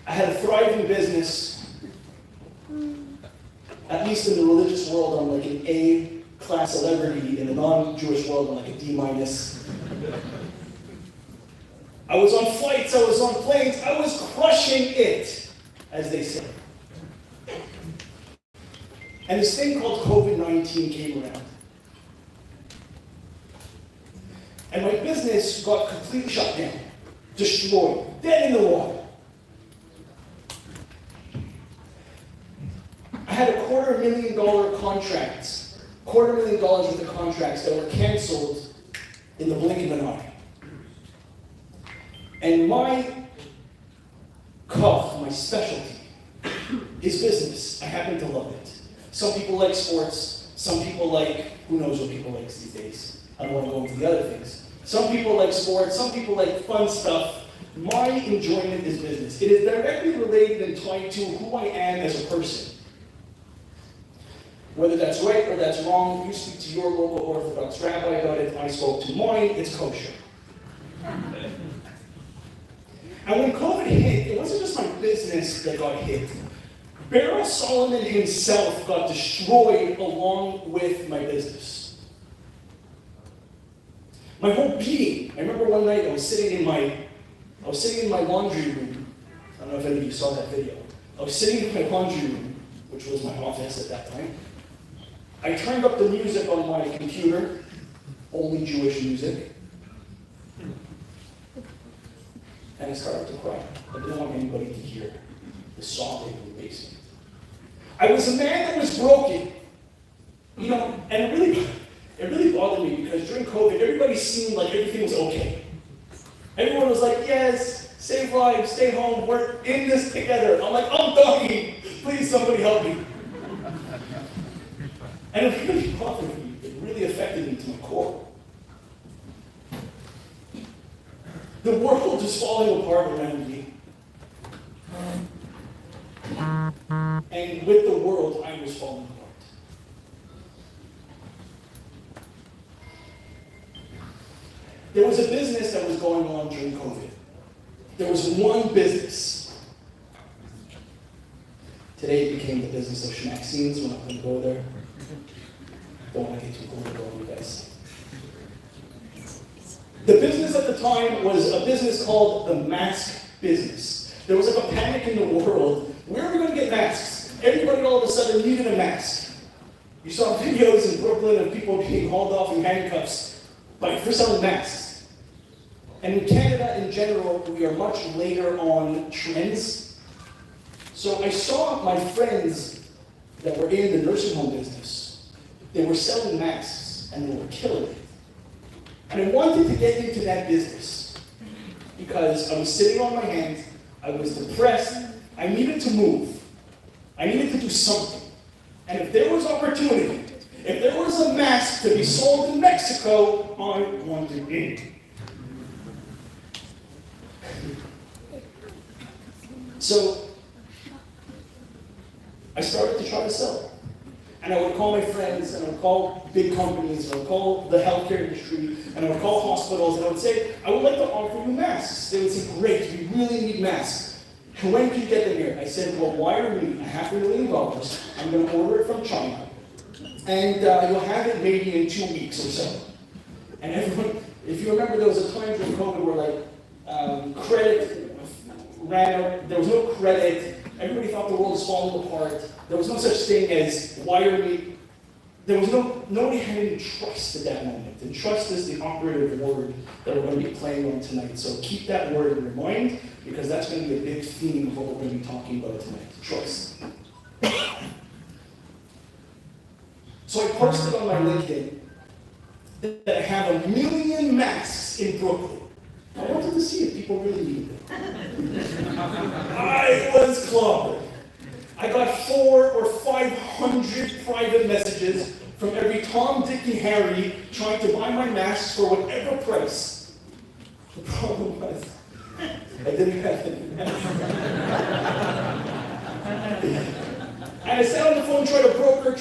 I had a thriving business, at least in the religious world. I'm like an A-class celebrity. In the non-Jewish world, I'm like a D-. I was on flights, I was on planes, I was crushing it, as they say. And this thing called COVID-19 came around. And my business got completely shut down, destroyed, dead in the water. I had a $250,000 contracts, $250,000 worth of contracts that were canceled in the blink of an eye. And my my specialty, is business. I happen to love it. Some people like sports, some people like, who knows what people like these days. I don't want to go into the other things. Some people like sports, some people like fun stuff. My enjoyment is business. It is directly related and tied to who I am as a person. Whether that's right or that's wrong, you speak to your local Orthodox rabbi about it, I spoke to mine, it's kosher. And when COVID hit, it wasn't just my business that got hit. Berel Solomon himself got destroyed along with my business. My whole being. I remember one night I was sitting in my laundry room. I don't know if any of you saw that video. I was sitting in my laundry room, which was my office at that time. I turned up the music on my computer, only Jewish music. And I started to cry. I didn't want anybody to hear the sobbing in the basement. I was a man that was broken. You know, and it really bothered me because during COVID, everybody seemed like everything was okay. Everyone was like, yes, save lives, stay home, we're in this together. I'm like, I'm dying. Please, somebody help me. And it really bothered me. It really affected me to my core. The world is falling apart around me. And with the world, I was falling apart. There was a business that was going on during COVID. There was one business. Today it became the business of schmack scenes. We're not going to go there. Don't want to get too political on you guys. The business at the time was a business called the mask business. There was like a panic in the world. Where are we going to get masks? Everybody all of a sudden needed a mask. You saw videos in Brooklyn of people being hauled off in handcuffs for selling masks. And in Canada in general, we are much later on trends. So I saw my friends that were in the nursing home business. They were selling masks and they were killing it. And I wanted to get into that business because I was sitting on my hands, I was depressed, I needed to move. I needed to do something. And if there was opportunity, if there was a mask to be sold in Mexico, I wanted it. So I started to try to sell it. And I would call my friends, and I would call big companies, and I would call the healthcare industry, and I would call hospitals, and I would say, I would like to offer you masks. They would say, great, we really need masks. And when can you get them here? I said, well, wire me $500,000. I'm going to order it from China. And you'll have it maybe in 2 weeks or so. And everyone, if you remember, there was a time during COVID where credit ran out, there was no credit, Everybody thought the world was falling apart. There was no such thing as wire me. There was nobody had any trust at that moment. And trust is the operative word that we're going to be playing on tonight. So keep that word in your mind, because that's going to be a big theme of what we're going to be talking about tonight. Trust. So I posted on my LinkedIn that I have 1 million masks in Brooklyn. I wanted to see if people really needed it. I was clobbered. I got 400 or 500 private messages from every Tom, Dick, and Harry trying to buy my masks for whatever price. The problem was, I didn't have any masks. And I sat on the phone, tried to broker.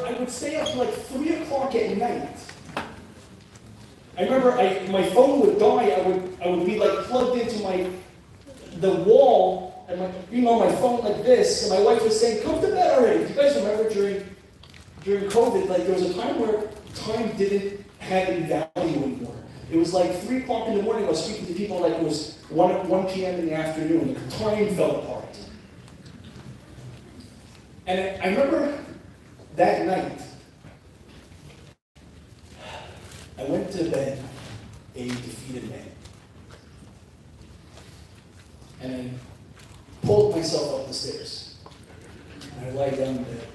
I would stay up till like 3 o'clock at night. I remember my phone would die. I would be like plugged into the wall, and my phone like this, and my wife was saying, "Come to bed already." Do you guys remember during COVID, like there was a time where time didn't have any value anymore. It was like 3 o'clock in the morning. I was speaking to people like it was 1 p.m. in the afternoon. Like time fell apart. And I remember that night, I went to bed a defeated man. And I pulled myself up the stairs. And I lied down in bed.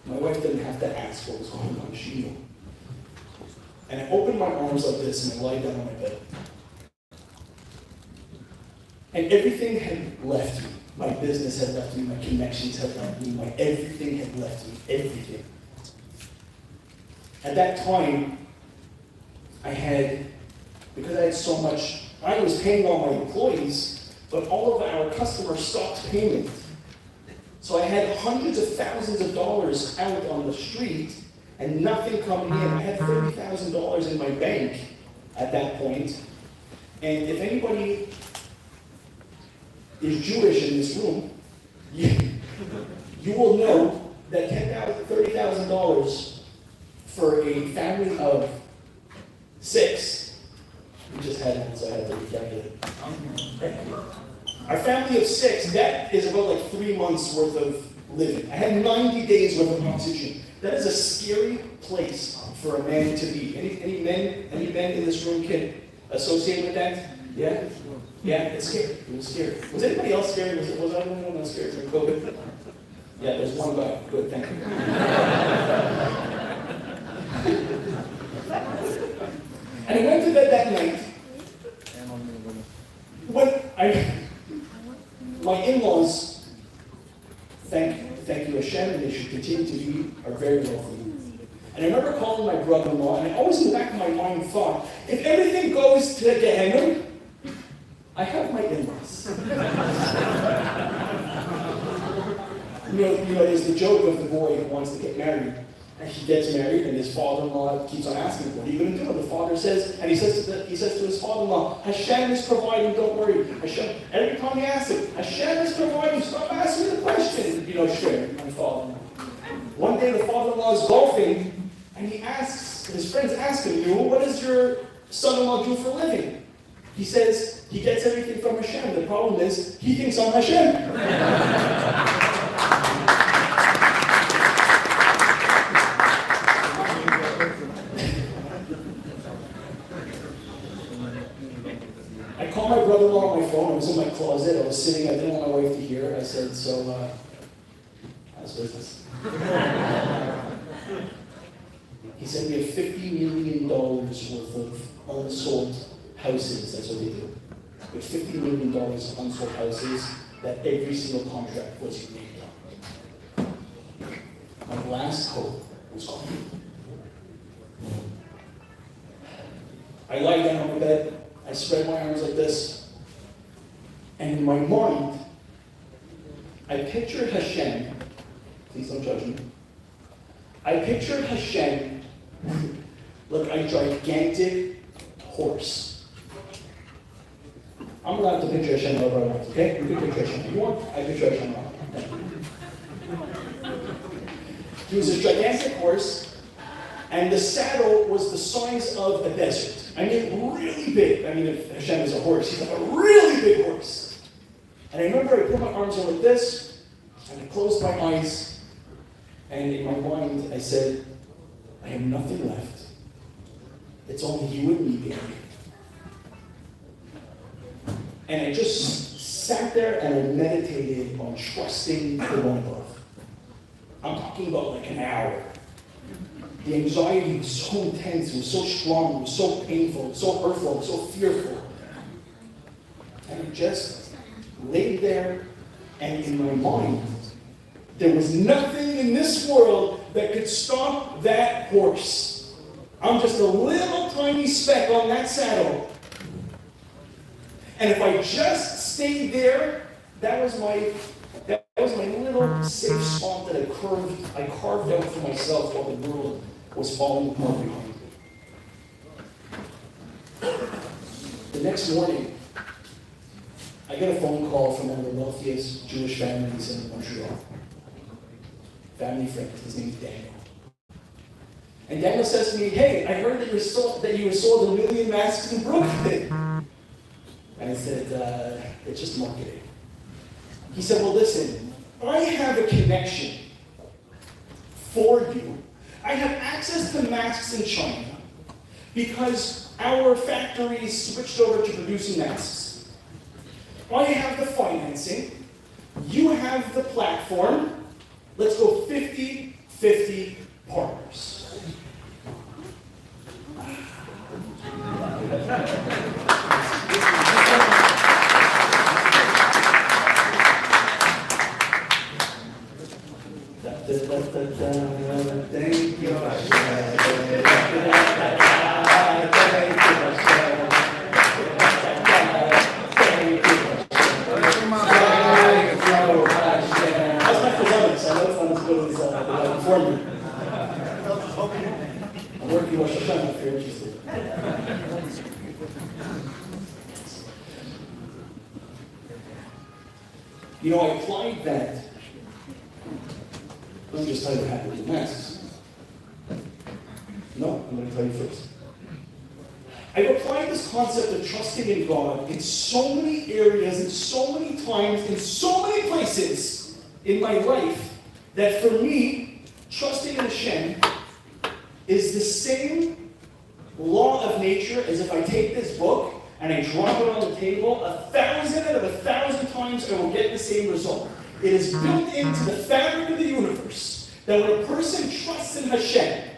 My wife didn't have to ask what was going on. She knew. And I opened my arms like this and I lied down on my bed. And everything had left me. My business had left me. My connections had left me. Everything had left me. Everything. At that time, because I had so much, I was paying all my employees, but all of our customers stopped payment. So I had hundreds of thousands of dollars out on the street and nothing coming in. I had $30,000 in my bank at that point. And if anybody is Jewish in this room, you will know that $30,000 for a family of 6, we just had it, so I had to recalculate. Our family of 6, that is about like 3 months worth of living. I had 90 days worth of oxygen. That is a scary place for a man to be. Any men in this room can associate with that? Yeah? Yeah, it's scary. It was scary. Was anybody else scared? Was I the only one that was scared during COVID? Yeah, there's one guy. Good, thank you. And I went to bed that night. My in-laws, thank you Hashem, and they should continue to be, are very wealthy. And I remember calling my brother-in-law, and I always in the back of my mind thought, if everything goes to Gehenna, I have my in-laws. you know, there's the joke of the boy who wants to get married. And he gets married, and his father-in-law keeps on asking, "What are you going to do?" And the father says, and he says to his father-in-law, "Hashem is providing. Don't worry." Hashem. Every time he asks him, "Hashem is providing. Stop asking me the question." Sure, my father-in-law. One day, the father-in-law is golfing, and his friends ask him, "What does your son-in-law do for a living?" He says he gets everything from Hashem. The problem is he thinks I'm Hashem. I called my brother-in-law on my phone. I was in my closet. I was sitting. I didn't want my wife to hear. I said, "So, how's business?" He said, "We have $50 million worth of unsold houses." That's what they do. With $50 million of unsold houses, that every single contract was made on. My last hope was gone. I lie down on my bed. I spread my arms like this, and in my mind, I pictured Hashem. Please don't judge me. I pictured Hashem like a gigantic horse. I'm allowed to picture Hashem however I want, okay? You can picture Hashem if you want. I picture Hashem however I want. He was a gigantic horse, and the saddle was the size of a desert. I mean, really big. I mean, if Hashem is a horse, he's like a really big horse. And I remember I put my arms out like this, and I closed my eyes, and in my mind I said, I have nothing left. It's only you and me, baby. And I just sat there and I meditated on trusting the one above. I'm talking about like an hour. The anxiety was so intense, it was so strong, it was so painful, it was so hurtful, it was so fearful. And I just laid there, and in my mind, there was nothing in this world that could stop that horse. I'm just a little tiny speck on that saddle. And if I just stayed there, that was my little safe spot that I carved out for myself while the world was falling apart behind me. The next morning, I get a phone call from one of the wealthiest Jewish families in Montreal. Family friend, his name is Daniel. And Daniel says to me, hey, I heard that you sold 1 million masks in Brooklyn. And I said, it's just marketing. He said, well, listen, I have a connection for you. I have access to masks in China because our factories switched over to producing masks. I have the financing. You have the platform. Let's go 50-50 partners. Thank you, How's my performance? I know it's not as good as the performer. I'm working with Hashem if you're interested. You know, I applied that. Let me just tell you what happened with masks. No, I'm going to tell you first. I've applied this concept of trusting in God in so many areas, in so many times, in so many places in my life, that for me, trusting in Hashem is the same law of nature as if I take this book and I drop it on the table 1,000 out of 1,000 times, I will get the same result. It is built into the fabric of the universe that when a person trusts in Hashem,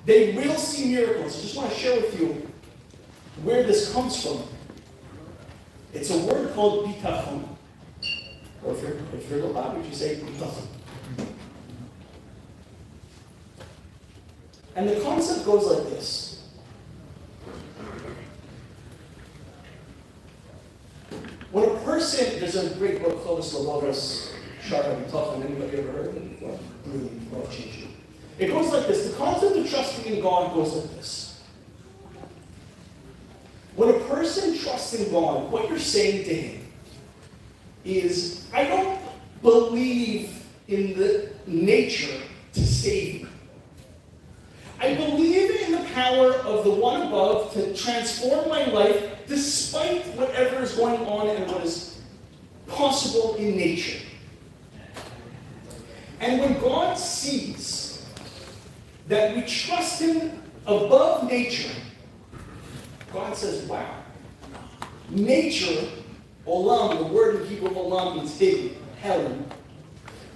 they will see miracles. I just want to share with you where this comes from. It's a word called bitachon. Or if you're Lubavitch, you say bitachon. And the concept goes like this. When a person, there's a great book called Slobodras Shara Bitachon. Anybody ever heard of it? Well, really life-changing. It goes like this. The concept of trusting in God goes like this. When a person trusts in God, what you're saying to him is, I don't believe in the nature to save me. I believe in the power of the one above to transform my life despite whatever is going on and what is possible in nature. And when God sees that we trust him above nature, God says, wow, nature, olam, the word in Hebrew olam means hidden, helen.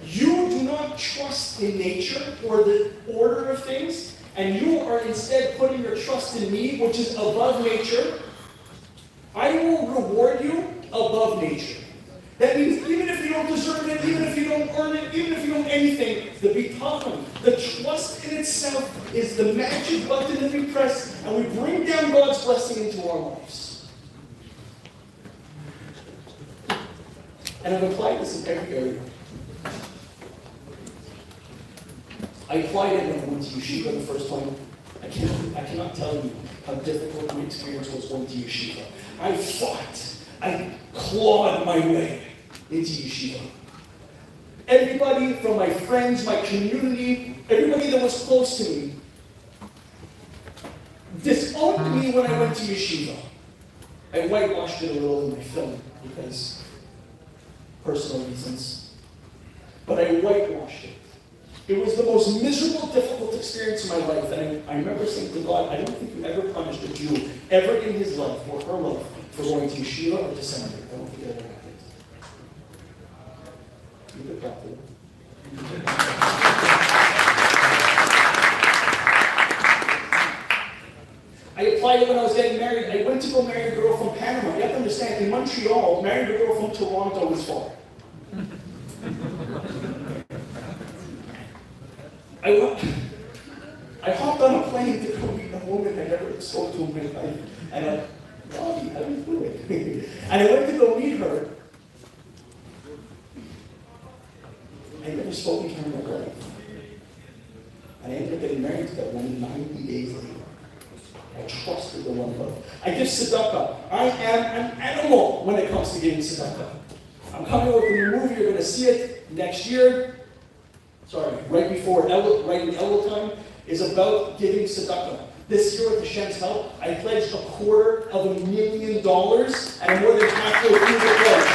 You do not trust in nature or the order of things, and you are instead putting your trust in me, which is above nature. I will reward you above nature. That means even if you don't deserve it, even if you don't earn it, even if you don't anything, the bitachon, the trust in itself is the magic button that we press, and we bring down God's blessing into our lives. And I've applied this in every area. I applied it when I went to yeshiva the first time. I cannot tell you how difficult my experience was going to yeshiva. I fought. I clawed my way into yeshiva. Everybody from my friends, my community, everybody that was close to me, disowned me when I went to yeshiva. I whitewashed it a little in my film. because personal reasons. But I whitewashed it. It was the most miserable, difficult experience of my life. And I remember saying to God, I don't think you ever punished a Jew ever in his life or her life for going to yeshiva or to seminary. I don't think it ever happened. You could clap for them. I applied it when I was getting married. I went to go marry a girl from Panama. You have to understand, in Montreal, marrying a girl from Toronto is far. I hopped on a plane to go meet a woman I never spoke to in my life. And I'm, Bobby, how do you do it? And I went to go meet her. I never spoken to her in my life. And I ended up getting married to that woman 90 days later. I trusted the one love. I give tzedakah. I am an animal when it comes to giving tzedakah. I'm coming out with a new movie. You're going to see it next year. Sorry, right in Elul time, is about giving tzedakah. This year with Hashem's help, I pledged $250,000, and I'm more than halfway through the pledge.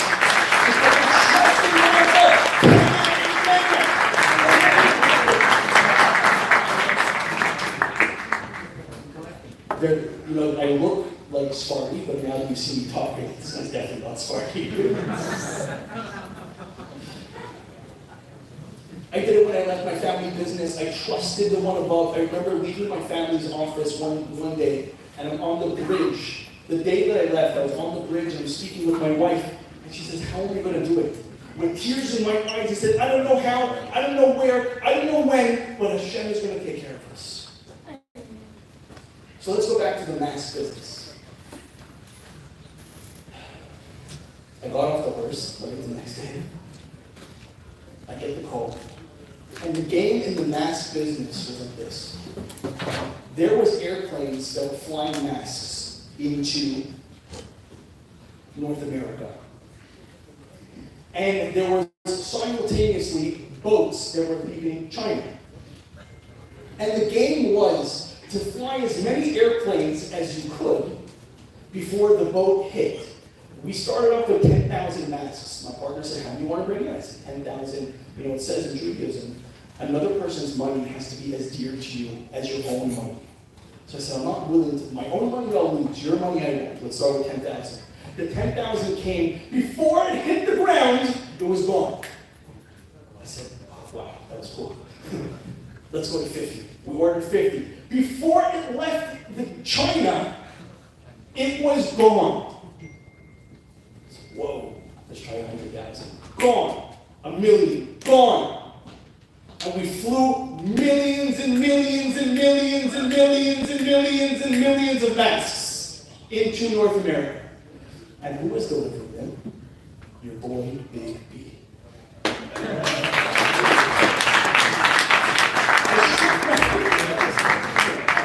You know, I look like Sparky, but now that you see me talking, this is definitely not Sparky. I did it when I left my family business. I trusted the one above. I remember leaving my family's office one day, and I'm on the bridge. The day that I left, I was on the bridge, and I'm speaking with my wife, and she says, how are we going to do it? With tears in my eyes, I said, I don't know how, I don't know where, I don't know when, but Hashem is going to take care of us. So let's go back to the mask business. I got off the horse, like the next day. I get the call. And the game in the mask business was like this. There was airplanes that were flying masks into North America. And there were simultaneously boats that were leaving China. And the game was to fly as many airplanes as you could before the boat hit. We started off with 10,000 masks. My partner said, how do you want to bring it? I said, 10,000. You know, it says in Judaism, another person's money has to be as dear to you as your own money. So I said, I'm not willing to, my own money I'll lose, your money I won't. Let's start with 10,000. The 10,000 came, before it hit the ground, it was gone. I said, oh, wow, that was cool. Let's go to 50. We ordered 50. Before it left China, it was gone. Whoa, let's try 100,000. Gone. 1,000,000. Gone. And we flew millions and millions and millions and millions and millions and millions of masks into North America. And who was delivering them? Your boy, Big B.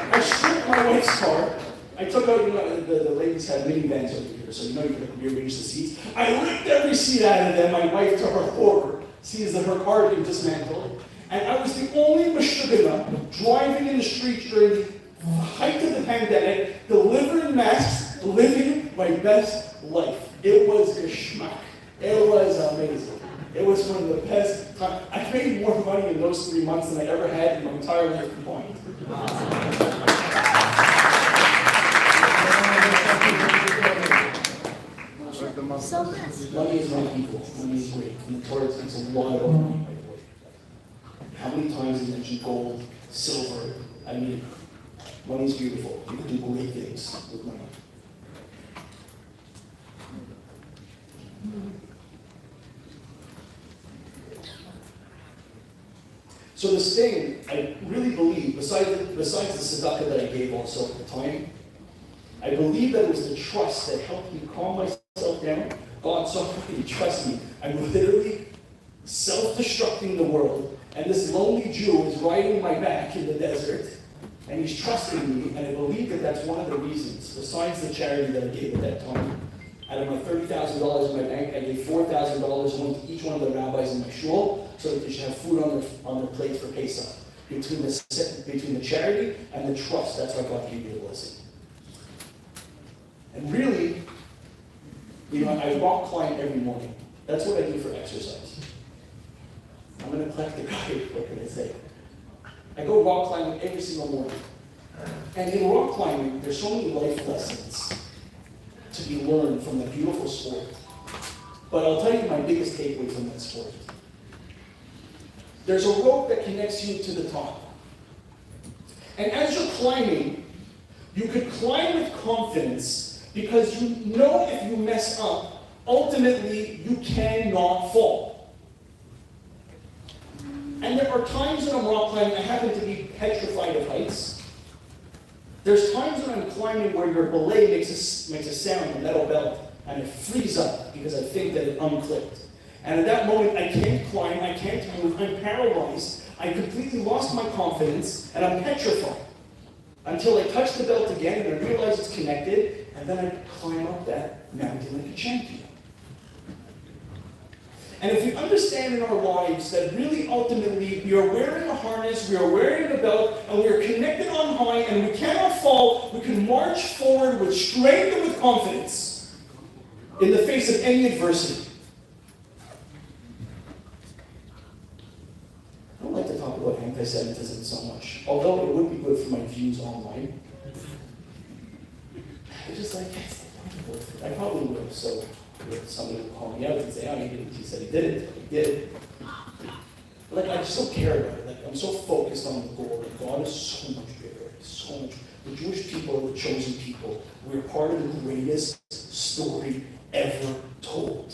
I stripped my wife's car. I took out, you know, the ladies had minivans over here, so you know you can rearrange the seats. I ripped every seat out of them. My wife to her horror sees that her car had been dismantled. And I was the only Meshugana driving in the streets during the height of the pandemic, delivering masks, living my best life. It was geschmack. It was amazing. It was one of the best times. I made more money in those 3 months than I ever had in my entire life combined. Money is not evil. Money is great. And the Torah speaks a lot about money. How many times you mention gold, silver? I mean, money is beautiful. You can do great things with money. So this thing, I really believe, besides the tzedakah that I gave also at the time, I believe that it was the trust that helped me calm myself down. God saw me, trust me. I'm literally self-destructing the world. And this lonely Jew is riding my back in the desert, and he's trusting me, and I believe that that's one of the reasons, besides the charity that I gave at that time. Out of my $30,000 in my bank, I gave $4,000 to each one of the rabbis in my shul, so that they should have food on their plates for Pesach. Between the charity and the trust, that's why God gave me the blessing. And really, I rock climb every morning. That's what I do for exercise. I'm an eclectic guy, what can I say? I go rock climbing every single morning. And in rock climbing, there's so many life lessons to be learned from the beautiful sport. But I'll tell you my biggest takeaway from that sport. There's a rope that connects you to the top. And as you're climbing, you could climb with confidence because you know if you mess up, ultimately you cannot fall. And there are times when I'm rock climbing, I happen to be petrified of heights. There's times when I'm climbing where your belay makes a sound, a metal belt, and it frees up because I think that it unclipped. And at that moment, I can't climb, I can't move, I'm paralyzed, I completely lost my confidence, and I'm petrified. Until I touch the belt again and I realize it's connected, and then I climb up that mountain like a champion. And if we understand in our lives that really ultimately we are wearing a harness, we are wearing a belt, and we are connected on high, and we cannot fall, we can march forward with strength and with confidence in the face of any adversity. I don't like to talk about anti-Semitism so much, although it would be good for my views online. I just like, I probably will, so if somebody will call me out and say, oh, he didn't, he said he did it, he did it. Like, I just don't care about it. Like, I'm so focused on the goal that God is so much bigger, so much. The Jewish people are the chosen people. We're part of the greatest story ever told.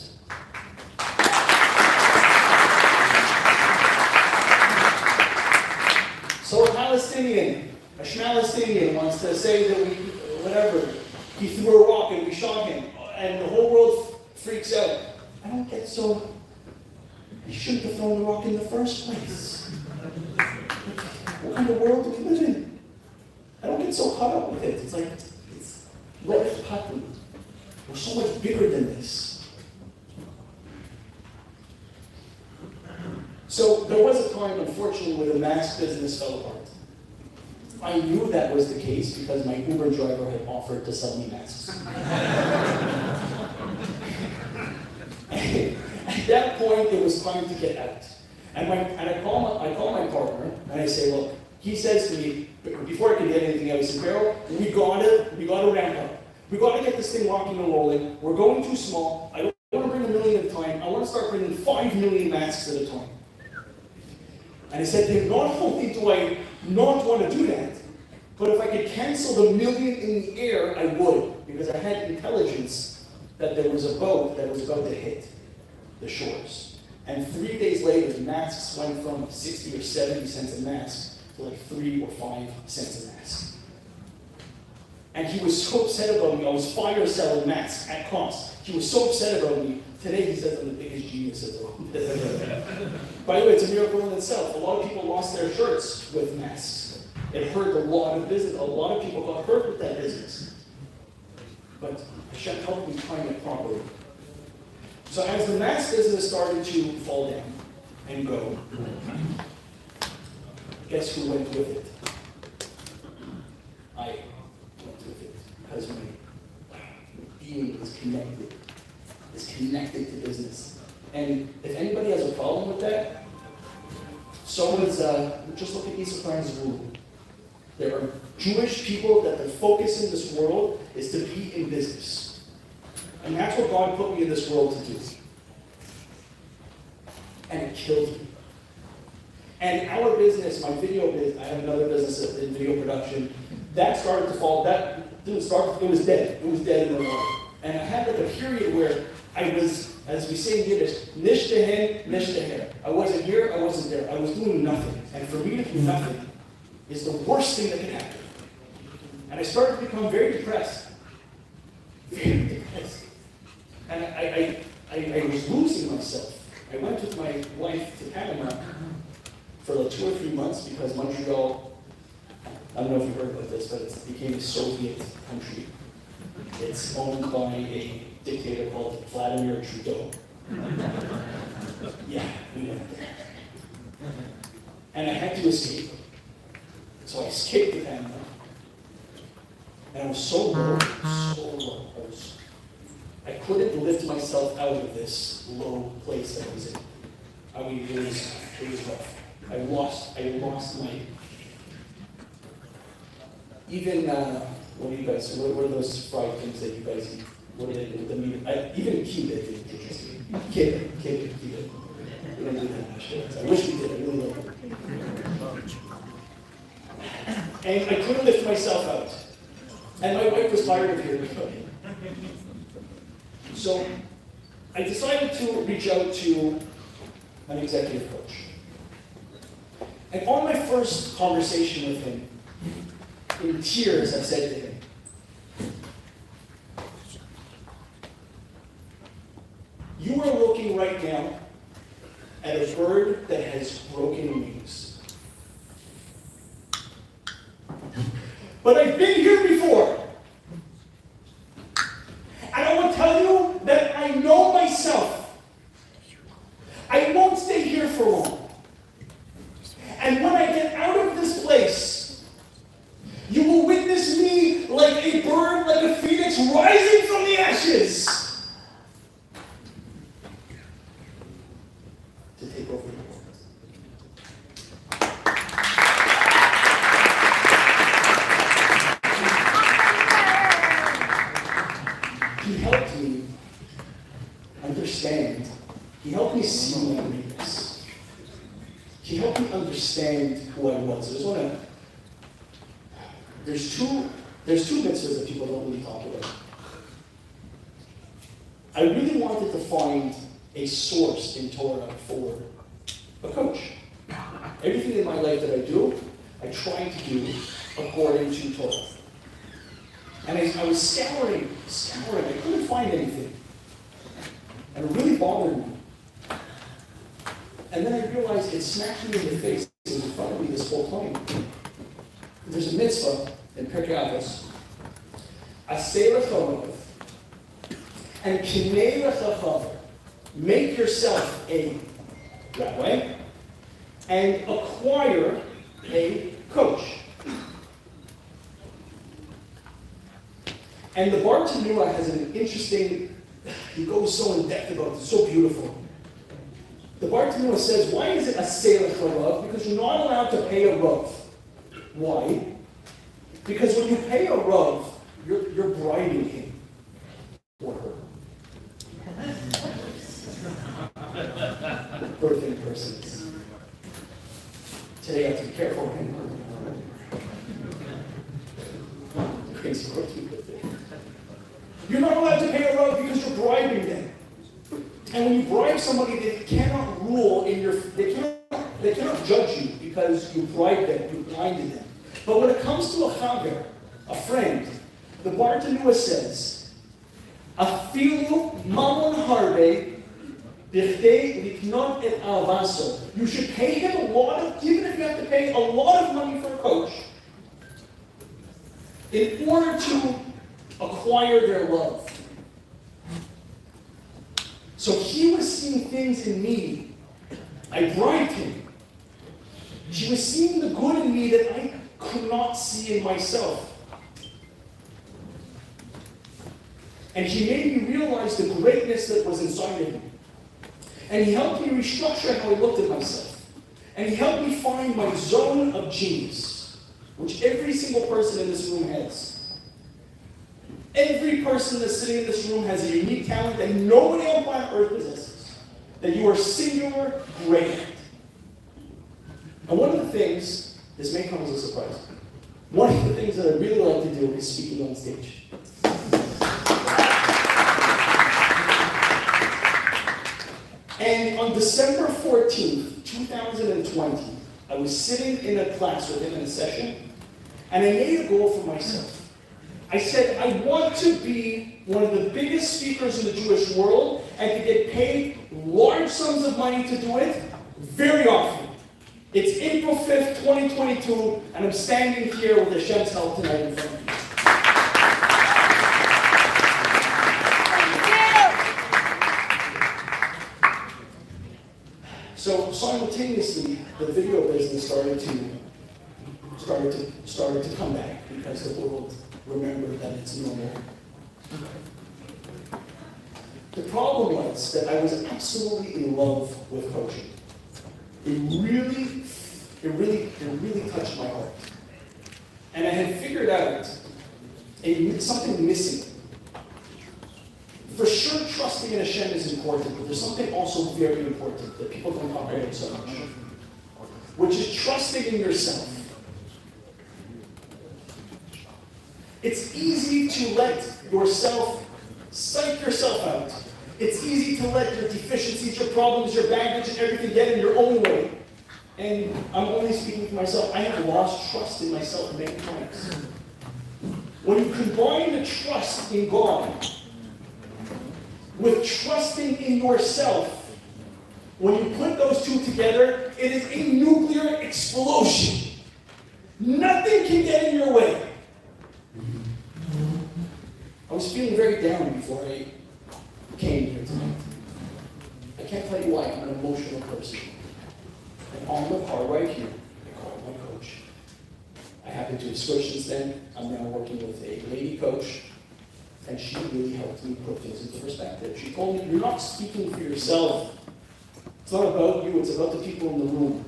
So a Palestinian, a Schmalestinian wants to say that we, whatever, he threw a rock and we shot him, and the whole world freaks out. I don't get so, he shouldn't have thrown the rock in the first place. What kind of world do we live in? I don't get so caught up with it. It's like, it's life happening. We're so much bigger than this. So there was a time, unfortunately, where the mask business fell apart. I knew that was the case because my Uber driver had offered to sell me masks. At that point, it was time to get out. And I call my partner, and I say, look, he says to me, before I could get anything out, he said, Berel, we gotta ramp up. We gotta get this thing rocking and rolling. We're going too small. I don't want to bring 1 million at a time. I want to start bringing 5 million masks at a time. And I said to him, not only do I not want to do that, but if I could cancel the 1 million in the air, I would, because I had intelligence that there was a boat that was about to hit the shores. And 3 days later, the masks went from 60 or 70 cents a mask to like 3 or 5 cents a mask. And he was so upset about me. I was fire selling masks at cost. He was so upset about me. Today he says I'm the biggest genius of the world. By the way, it's a miracle in itself. A lot of people lost their shirts with masks. It hurt a lot of business. A lot of people got hurt with that business. But Hashem helped me time it properly. So as the mask business started to fall down and go, guess who went with it? I went with it because my being is connected. Is connected to business. And if anybody has a problem with that, so is, just look at Issachar's rule. There are Jewish people that the focus in this world is to be in business. And that's what God put me in this world to do. And it killed me. And our business, my video business, I have another business in video production, that started to fall, that didn't start, it was dead. It was dead in the water. And I had like a period where I was, as we say in Yiddish, nish dahin, nish daher. I wasn't here, I wasn't there. I was doing nothing. And for me to do nothing is the worst thing that can happen. And I started to become very depressed. Very depressed. And I was losing myself. I went with my wife to Panama for like 2 or 3 months because Montreal, I don't know if you've heard about this, but it became a Soviet country. It's owned by a dictator called Vladimir Trudeau. Yeah, we went there. And I had to escape. So I escaped to Panama. And I was so low, so low. I couldn't lift myself out of this low place that I was in. I mean, it was rough. I lost my, even, what do you guys, what are those fried things that you guys eat? What do they do with the meat? Even kibbeh, kibbeh. We don't do that much. I wish we did, I really love it. And I couldn't lift myself out. And my wife was tired of hearing about it. So I decided to reach out to an executive coach. And on my first conversation with him, in tears, I said to him, you are looking right now at a bird that has broken wings. But I've been here before. And I will tell you that I know myself. I won't stay here for long. And when I get out of this place, you will witness me like a bird, like a phoenix rising from the ashes to take over the world. He helped me understand. He helped me see my weakness. He helped me understand who I was. There's two mitzvahs that people don't really talk about. I really wanted to find a source in Torah for a coach. Everything in my life that I do, I try to do according to Torah. And I was scouring, I couldn't find anything. And it really bothered me. And then I realized it smacked me in the face. It was in front of me this whole time. There's a mitzvah in Pirkei Avos, Aseh lecha and kinei lecha, make yourself a rabbi and acquire a coach. And the Bartanura has an interesting, he goes so in depth about it, it's so beautiful. The Bartanura says, why is it Aseh lecha? Because you're not allowed to pay a rav. Why? Because when you pay a rav, you're bribing him or her. Birthing persons. Today I have to be careful. Crazy cookie with it. You're not allowed to pay a rav because you're bribing them. And when you bribe somebody, they cannot rule in your. They cannot judge you because you bribed them, you blinded them. But when it comes to a chaver, a friend, the Bartanura says, "Afilu mamon harbe b'chdei liknot et avaso." You should pay him a lot of, even if you have to pay a lot of money for a coach, in order to acquire their love. So he was seeing things in me. I bribed him. She was seeing the good in me that I could not see in myself. And he made me realize the greatness that was inside of me. And he helped me restructure how I looked at myself. And he helped me find my zone of genius, which every single person in this room has. Every person that's sitting in this room has a unique talent that nobody on planet Earth possesses. That you are singular great at. And one of the things, this may come as a surprise, one of the things that I really like to do is speaking on stage. And on December 14th, 2020, I was sitting in a class with him in a session, and I made a goal for myself. I said, I want to be one of the biggest speakers in the Jewish world and to get paid large sums of money to do it very often. It's April 5th, 2022, and I'm standing here with Hashem's help tonight in front of you. So simultaneously, the video business started to come back because the world remembered that it's normal. The problem was that I was absolutely in love with coaching. It really touched my heart. And I had figured out something missing. For sure, trusting in Hashem is important, but there's something also very important that people don't talk about so much, which is trusting in yourself. It's easy to let yourself psych yourself out. It's easy to let your deficiencies, your problems, your baggage, and everything get in your own way. And I'm only speaking for myself. I have lost trust in myself many times. When you combine the trust in God with trusting in yourself, when you put those two together, it is a nuclear explosion. Nothing can get in your way. I was feeling very down before I came here tonight. I can't tell you why. I'm an emotional person. And on the car right here, I called my coach. I happened to have switched since then. I'm now working with a lady coach, and she really helped me put things into perspective. She told me, you're not speaking for yourself. It's not about you, it's about the people in the room.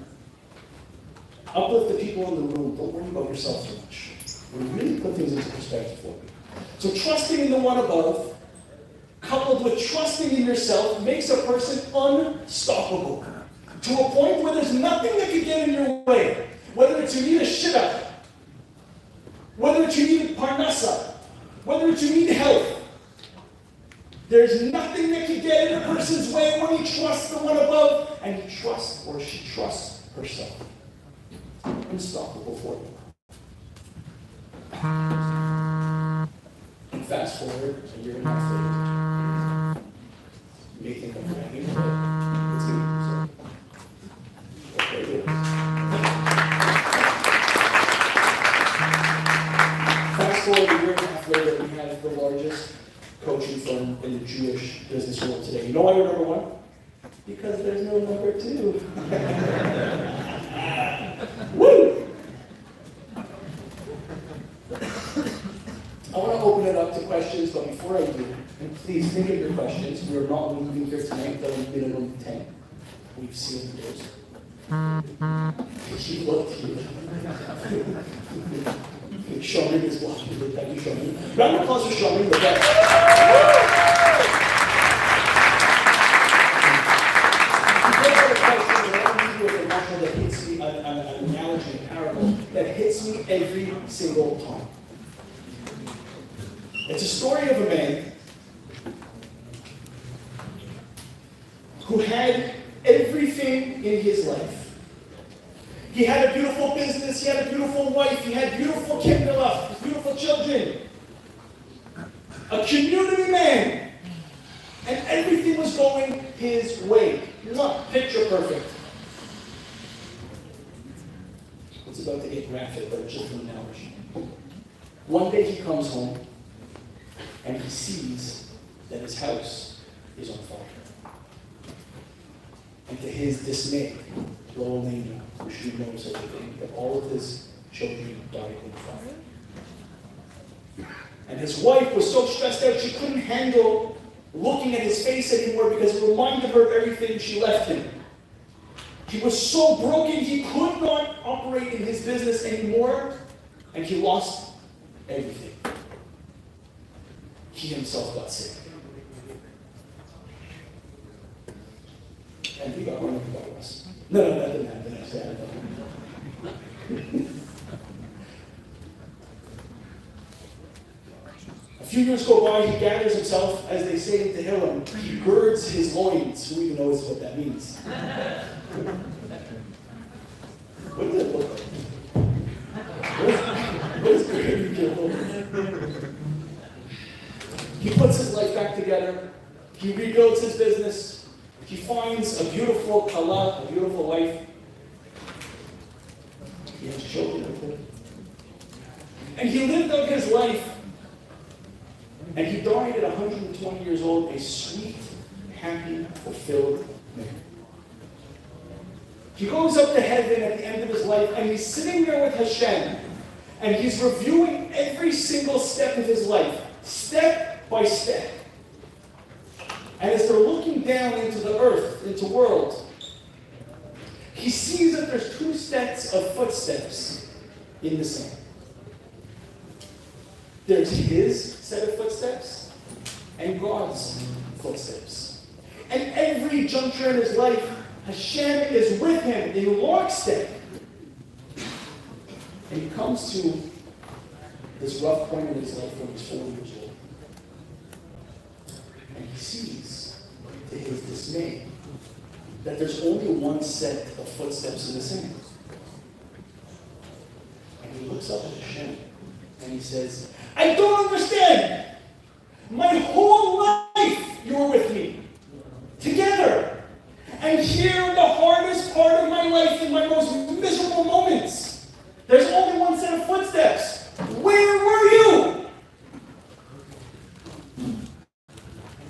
Uplift the people in the room. Don't worry about yourself so much. And really put things into perspective for me. So trusting in the one above, coupled with trusting in yourself, makes a person unstoppable. To a point where there's nothing that can get in your way. Whether it's you need a shidduch, whether it's you need parnasa, whether it's you need health. There's nothing that can get in a person's way when he trusts the one above, and he trusts or she trusts herself. Unstoppable for you. And fast forward a year and a half later, you may think I'm bragging, but it's me. So, okay, good. Fast forward a year and a half later, we have the largest coaching firm in the Jewish business world today. You know why we're number one? Because there's no number two. Woo! I want to open it up to questions, but before I do, and please think of your questions. We are not leaving here tonight, though we minimum 10. We've sealed the doors. She looked here. Shomri is watching. Thank you, Shomri. Round of applause for Shomri. The best. That hits me, an analogy, a parable that hits me every single time. It's a story of a man who had everything in his life. He had a beautiful business, he had a beautiful wife, he had beautiful kindle, beautiful children. A community man. And everything was going his way. Not picture perfect. It's about to get graphic, but it's just an analogy. One day he comes home and he sees that his house is on fire. And to his dismay, little Nina, who should know such a thing, that all of his children died in fire. And his wife was so stressed out she couldn't handle looking at his face anymore because it reminded her of everything she left him. He was so broken he could not operate in his business anymore, and he lost everything. He himself got sick. And he got run over by us. No, that didn't happen. I said A few years go by, he gathers himself, as they say in Tehillim, he girds his loins. Who even knows what that means? What does it look like? What is girding your loins? He puts his life back together. He rebuilds his business. He finds a beautiful kala, a beautiful wife. He has children with her. And he lived out his life. And he died at 120 years old, a sweet, happy, fulfilled man. He goes up to heaven at the end of his life, and he's sitting there with Hashem, and he's reviewing every single step of his life, step by step. And as they're looking down into the earth, into the world, he sees that there's two sets of footsteps in the sand. There's his set of footsteps and God's footsteps. And every juncture in his life, Hashem is with him in lockstep. And he comes to this rough point in his life when he's 4 years old. And he sees, to his dismay, that there's only one set of footsteps in the sand. And he looks up at Hashem and he says, I don't understand! My whole life you were with me, together. And here in the hardest part of my life, in my most miserable moments, there's only one set of footsteps. Where were you?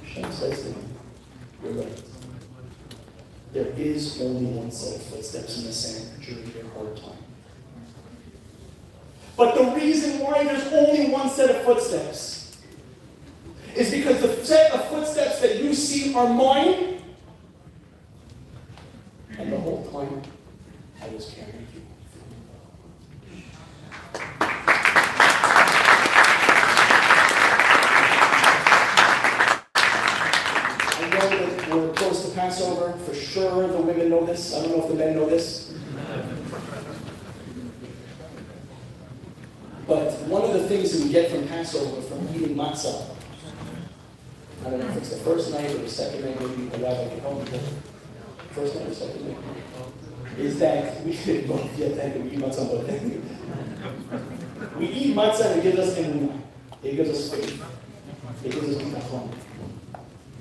Hashem says to him, you're right. There is only one set of footsteps in the sand during your hard time. But the reason why there's only one set of footsteps is because the set of footsteps that you see are mine, and the whole time I was carrying you. I know that we're close to Passover. For sure the women know this. I don't know if the men know this. But one of the things that we get from Passover, from eating matzah, I don't know if it's the first night or the second night, maybe the rabbi can help me. First night or second night, is that we eat matzah, but we eat matzah and it gives us emunah. It gives us faith. It gives us bitachon.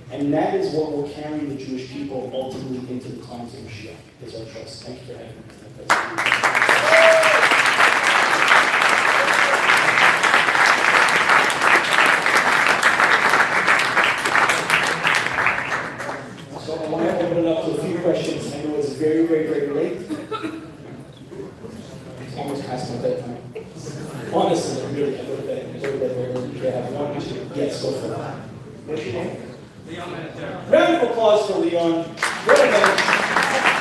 And that is what will carry the Jewish people ultimately into the times of Mashiach, is our trust. Thank you for having me. So I want to open it up to a few questions. I know it's very, very, very late. It's almost past my bedtime. Honestly, really, I go to bed. I go to bed very early. I have one issue. Yes, go for it. What's your name? Round of applause for Leon. What a man.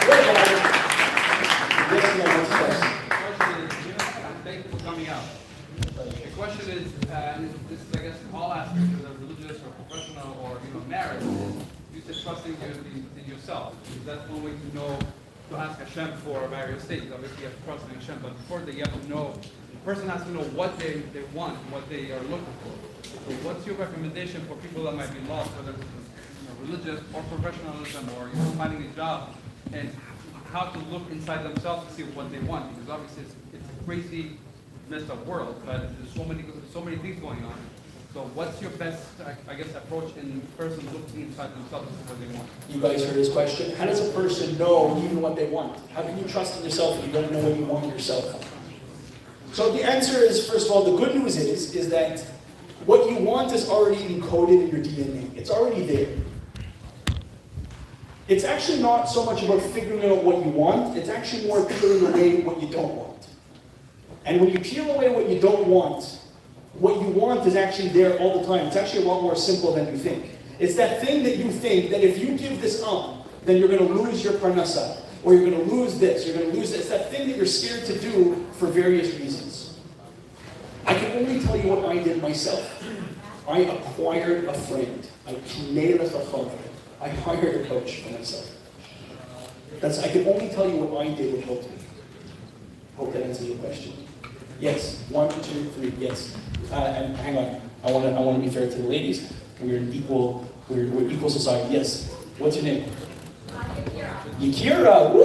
What a man. Yes, no, what's the question? Thank you for coming out. The question is, this is, I guess, all aspects, whether religious or professional or marriage, is you said trusting in yourself. That's one way to know, to ask Hashem for various things. Obviously, you have to trust in Hashem, but before that, you have to know, the person has to know what they want, what they are looking for. So what's your recommendation for people that might be lost, whether it's religious or professionalism or finding a job, and how to look inside themselves to see what they want? Because obviously it's a crazy, messed up world, but there's so many things going on. So what's your best, I guess, approach in person looking inside themselves to see what they want? You guys heard his question. How does a person know even what they want? How can you trust in yourself if you don't know what you want yourself? So the answer is, first of all, the good news is that what you want is already encoded in your DNA. It's already there. It's actually not so much about figuring out what you want, it's actually more peeling away what you don't want. And when you peel away what you don't want, what you want is actually there all the time. It's actually a lot more simple than you think. It's that thing that you think that if you give this up, then you're going to lose your parnasa, or you're going to lose this, you're going to lose this. It's that thing that you're scared to do for various reasons. I can only tell you what I did myself. I acquired a friend. I hired a coach for myself. I can only tell you what I did that helped me. Hope that answers your question. Yes, 1, 2, 3, yes. And hang on, I want to be fair to the ladies. We're equal society. Yes. What's your name? Yakira. Woo!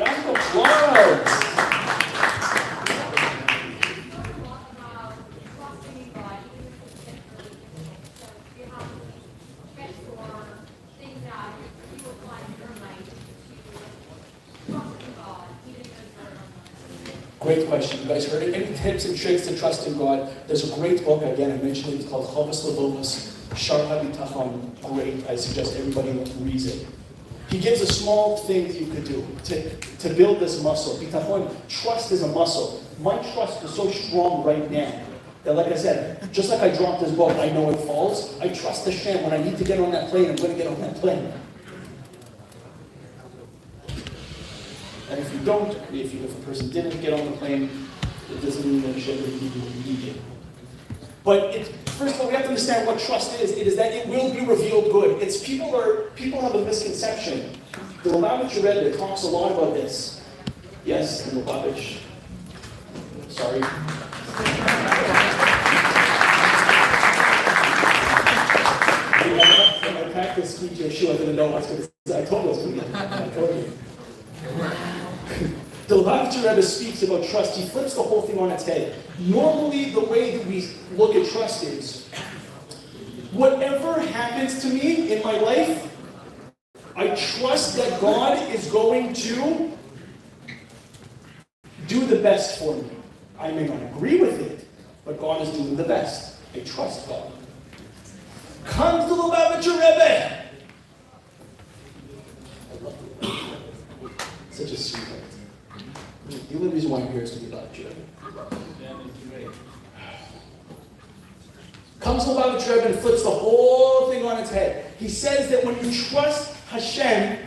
Round of applause. Great question. You guys heard it? Any tips and tricks to trust in God? There's a great book, again, I mentioned it, it's called Chovos Levovos, Shar HaBitachon. Great. I suggest everybody reads it. He gives a small thing that you could do to build this muscle. Bitachon, trust is a muscle. My trust is so strong right now That, like I said, just like I dropped this boat, I know it falls. I trust Hashem. When I need to get on that plane, I'm going to get on that plane. And if you don't, if a person didn't get on the plane, it doesn't mean that Hashem didn't give you what you needed. But first of all, we have to understand what trust is. It is that it will be revealed good. It's people have a misconception. The Lubavitcher Rebbe talks a lot about this. Yes, the Lubavitch. Sorry. When I practiced speech Yeshua, I didn't know what I was going to say. I told you I was going to get it. I told you. The Lubavitcher Rebbe speaks about trust. He flips the whole thing on its head. Normally, the way that we look at trust is, whatever happens to me in my life, I trust that God is going to do the best for me. I may not agree with it, but God is doing the best. I trust God. Comes the Lubavitcher Rebbe. I love it. Such a sweetheart. The only reason why I'm here is to be Lubavitcher Rebbe. Comes the Lubavitcher Rebbe and flips the whole thing on its head. He says that when you trust Hashem,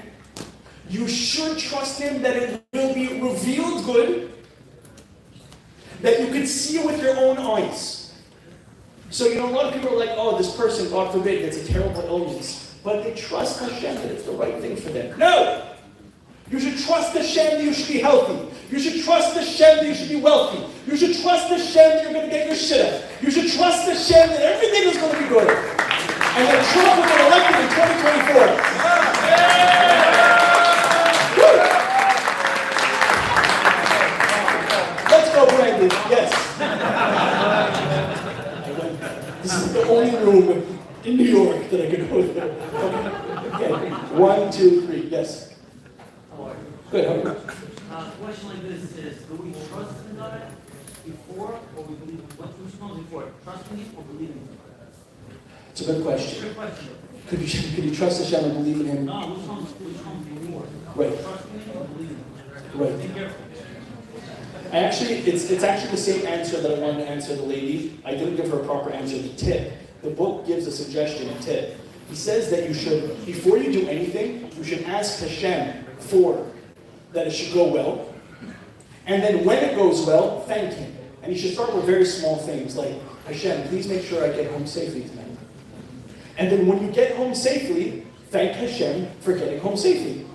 you should trust Him that it will be revealed good, that you can see it with your own eyes. So, a lot of people are like, oh, this person, God forbid, gets a terrible illness. But they trust Hashem that it's the right thing for them. No! You should trust Hashem that you should be healthy. You should trust Hashem that you should be wealthy. You should trust Hashem that you're going to get your shit up. You should trust Hashem that everything is going to be good. And that Trump will get elected in 2024. Let's go, Brandon. Yes. This is the only room in New York that I could go to. Okay. 1, 2, 3. Yes. Good. How are you? A question like this is, do we trust in God before or we believe? Which comes before? Trusting Him or believing Him? It's a good question. Good question. Could you trust Hashem and believe in Him? No, which comes before? Right. Trusting Him or believing Him? Right. Be careful. It's actually the same answer that I wanted to answer the lady. I didn't give her a proper answer. The tip. The book gives a suggestion, a tip. He says that you should, before you do anything, you should ask Hashem for that it should go well. And then when it goes well, thank Him. And you should start with very small things like, Hashem, please make sure I get home safely tonight. And then when you get home safely, thank Hashem for getting home safely.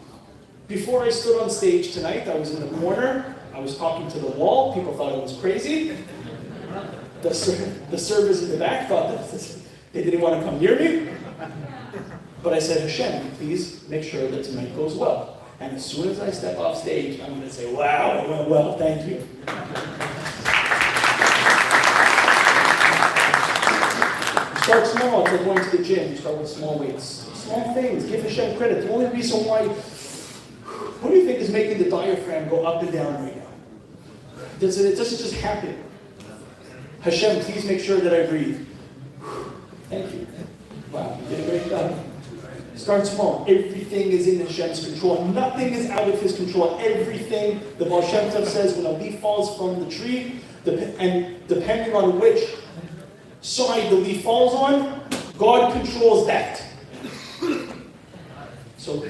Before I stood on stage tonight, I was in the corner. I was talking to the wall. People thought I was crazy. The servers in the back thought that they didn't want to come near me. But I said, Hashem, please make sure that tonight goes well. And as soon as I step off stage, I'm going to say, wow, it went well, thank you. You start small, it's like going to the gym. You start with small weights. Small things, give Hashem credit. The only reason why, what do you think is making the diaphragm go up and down right now? It doesn't just happen. Hashem, please make sure that I breathe. Thank you. Wow, you did a great job. Start small. Everything is in Hashem's control. Nothing is out of His control. Everything, the Baal Shem Tov says, when a leaf falls from the tree, and depending on which side the leaf falls on, God controls that. So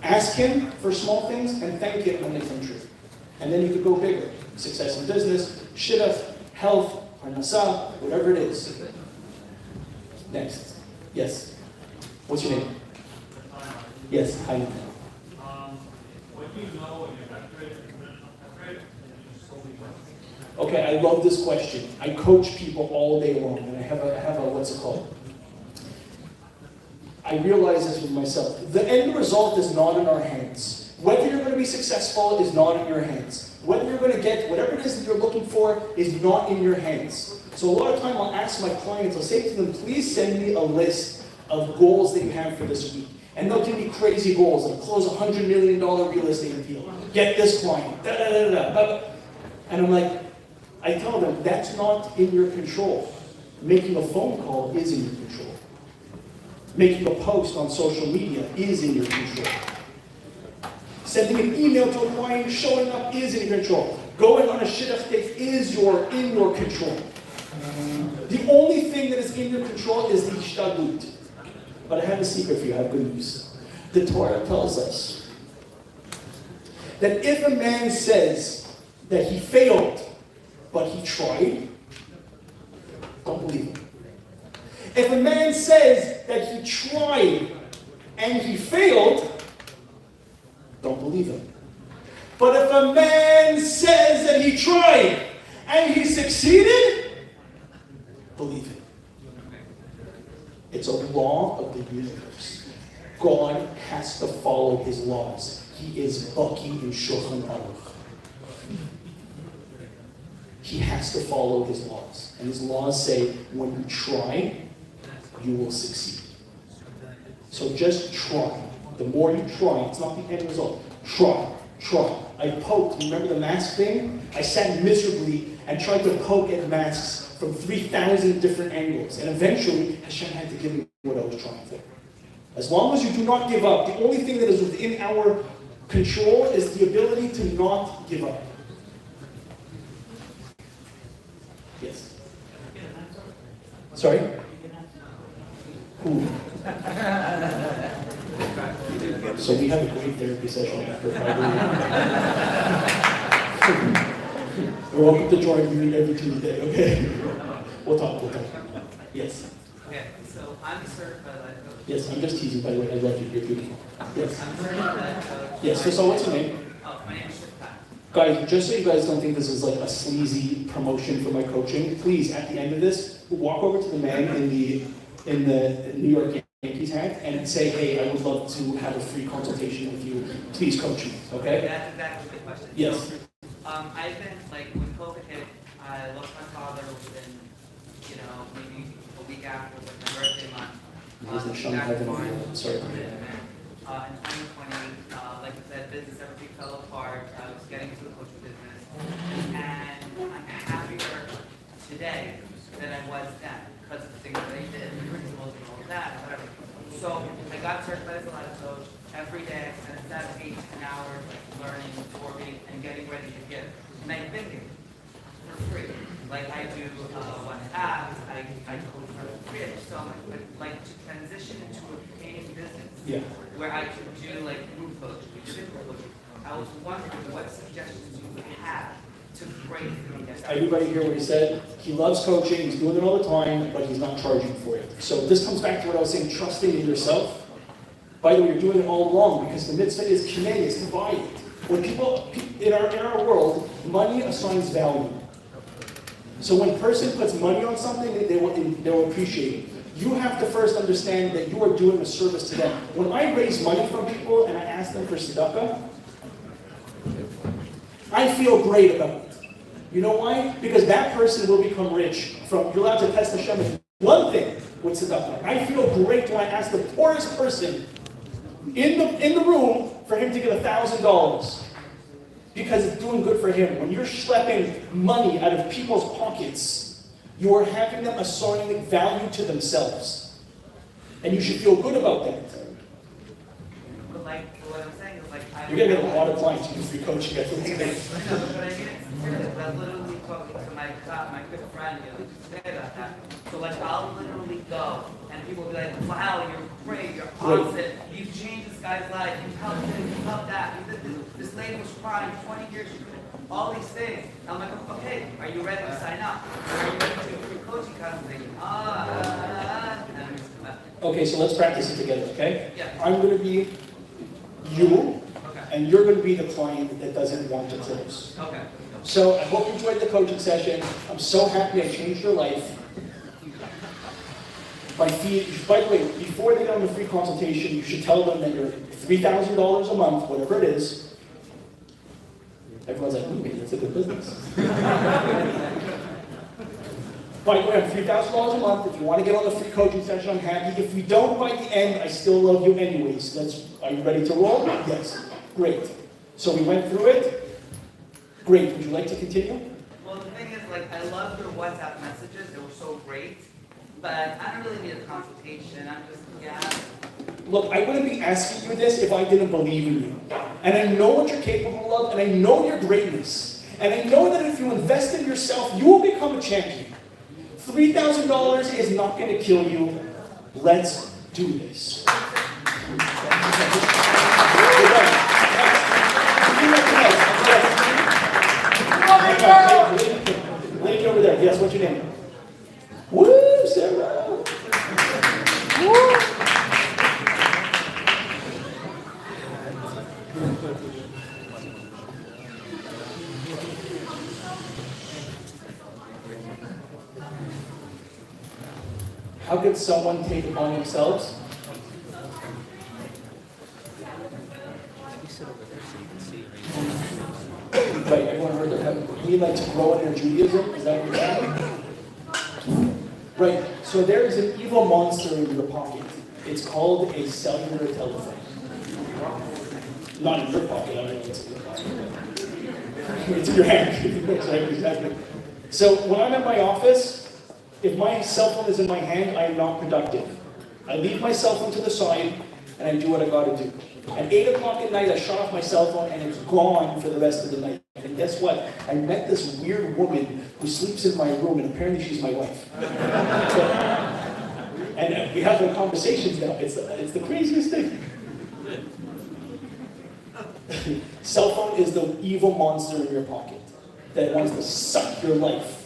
ask Him for small things and thank Him when they come true. And then you could go bigger. Success in business, shidduch, health, parnasah, whatever it is. Next. Yes. What's your name? Yes, hi. What do you know when you're afraid? Okay, I love this question. I coach people all day long, and I have a what's it called? I realize this with myself. The end result is not in our hands. Whether you're going to be successful is not in your hands. Whether you're going to get whatever it is that you're looking for is not in your hands. So a lot of time I'll ask my clients, I'll say to them, please send me a list of goals that you have for this week. And they'll give me crazy goals, like close a $100 million real estate deal, get this client, da da da da da. And I'm like, I tell them, that's not in your control. Making a phone call is in your control. Making a post on social media is in your control. Sending an email to a client, showing up is in your control. Going on a shidduch date is in your control. The only thing that is in your control is the ishtadlut. But I have a secret for you, I have good news. The Torah tells us that if a man says that he failed, but he tried, don't believe him. If a man says that he tried and he failed, don't believe him. But if a man says that he tried and he succeeded, believe him. It's a law of the universe. God has to follow his laws. He is Baki in Shulchan Aruch. He has to follow his laws. And his laws say, when you try, you will succeed. So just try. The more you try, it's not the end result. Try. I poked, remember the mask thing? I sat miserably and tried to poke at masks from 3,000 different angles. And eventually, Hashem had to give me what I was trying for. As long as you do not give up, the only thing that is within our control is the ability to not give up. Yes. Sorry? Who? So we have a great therapy session after We're welcome to join me every Tuesday, okay? We'll talk. Yes. Okay, so I'm certified life coach. Yes, I'm just teasing, by the way. I love you. You're beautiful. Yes. I'm certified life coach. Yes, so what's your name? Oh, my name is Shifta. Guys, just so you guys don't think this is like a sleazy promotion for my coaching, please, at the end of this, walk over to the man in the New York Yankees hat and say, hey, I would love to have a free consultation with you. Please coach me, okay? That's exactly the question. Yes. I've been, like, when COVID hit, I lost my father within, maybe a week after, like, my birthday month. He's in Shanghai, sorry. In 2020, like I said, business, everything fell apart. I was getting into the coaching business. And I'm happier today than I was then because of the things that I did, the principles and all of that, whatever. So I got certified as a life coach. Every day I spent 7, 8, 10 hours learning, absorbing, and getting ready to give. And I think it for free. Like I do WhatsApp, I coach for free. So like to transition into a paying business. Yeah. Where I could do like group coaching, individual coaching. I was wondering what suggestions you would have to break through this. Everybody hear what he said? He loves coaching, he's doing it all the time, but he's not charging for it. So this comes back to what I was saying, trusting in yourself. By the way, you're doing it all wrong because the mitzvah is kinei, it's divided. When people, in our world, money assigns value. So when a person puts money on something, they will appreciate it. You have to first understand that you are doing a service to them. When I raise money from people and I ask them for tzedakah, I feel great about it. You know why? Because that person will become rich. You're allowed to test Hashem with one thing with tzedakah. I feel great when I ask the poorest person in the room for him to get $1,000 because it's doing good for him. When you're schlepping money out of people's pockets, you are having them assigning value to themselves. And you should feel good about that. But like, what I'm saying is like, You're going to get a lot of clients you do free coaching. But I mean, it's serious. I literally talking to my good friend, today about that. So like, I'll literally go, and people will be like, wow, you're great, you're awesome, you've changed this guy's life, you've helped him, you've helped that. This lady was crying 20 years, all these things. And I'm like, okay, are you ready to sign up? Are you ready to do a free coaching consultation? Okay, so let's practice it together, okay? Yeah. I'm going to be you, Okay. and you're going to be the client that doesn't want to close. Okay. So I hope you enjoyed the coaching session. I'm so happy I changed your life. By the way, before they go on the free consultation, you should tell them that you're $3,000 a month, whatever it is. Everyone's like, maybe that's a good business. By the way, I'm $3,000 a month. If you want to get on the free coaching session, I'm happy. If we don't by the end, I still love you anyways. Are you ready to roll? Yes. Great. So we went through it. Great. Would you like to continue? Well, the thing is, like, I love your WhatsApp messages. They were so great. But I don't really need a consultation. I'm just, Look, I wouldn't be asking you this if I didn't believe in you. And I know what you're capable of, and I know your greatness. And I know that if you invest in yourself, you will become a champion. $3,000 is not going to kill you. Let's do this. Lady over there. Yes, what's your name? Woo, Sarah. Woo. How could someone take upon themselves? Right, everyone heard that. We like to grow in their Judaism? Is that what you're saying? Right, so there is an evil monster in your pocket. It's called a cellular telephone. Not in your pocket, I don't know what's in your pocket. It's in your hand. Exactly. So when I'm at my office, if my cell phone is in my hand, I am not productive. I leave my cell phone to the side and I do what I gotta do. At 8 o'clock at night, I shut off my cell phone and it's gone for the rest of the night. And guess what? I met this weird woman who sleeps in my room and apparently she's my wife. And we have the conversations now. It's the craziest thing. Cell phone is the evil monster in your pocket that wants to suck your life.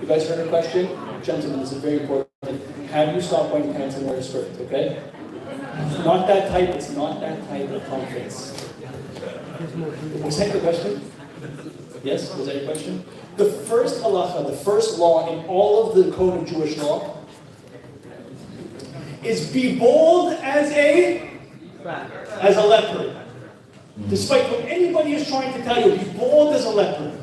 You guys heard a question? Gentlemen, this is very important. Have you stopped wearing pants and wear a skirt, okay? It's not that type, it's not that type of conference. Was that the question? Yes, was that your question? The first halacha, the first law in all of the code of Jewish law is be bold as a leopard. Despite what anybody is trying to tell you, be bold as a leopard.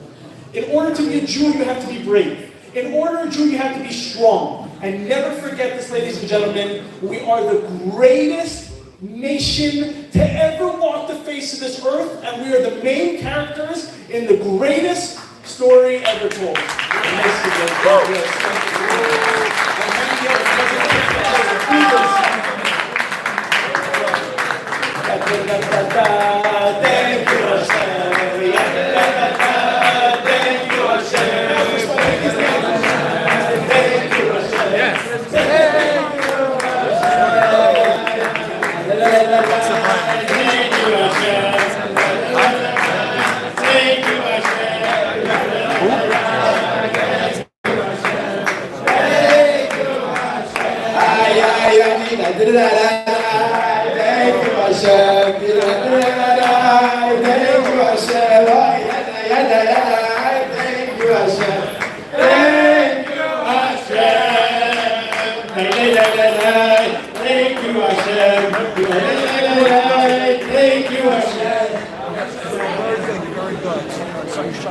In order to be a Jew, you have to be brave. In order to be a Jew, you have to be strong. And never forget this, ladies and gentlemen, we are the greatest nation to ever walk the face of this earth, and we are the main characters in the greatest story ever told.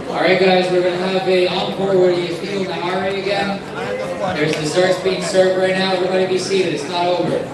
Alright guys, we're going to have an encore where Yחיאל Nahari again. There's desserts being served right now. Everybody be seated, it's not over.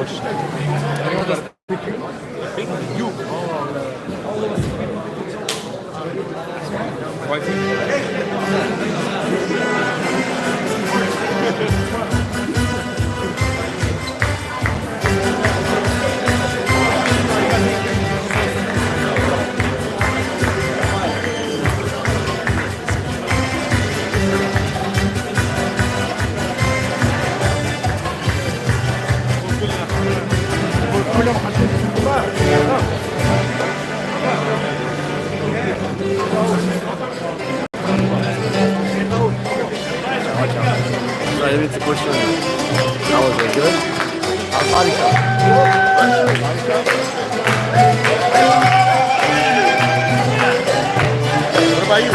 So I didn't get the question. How was it? Good? Body shot. What about you?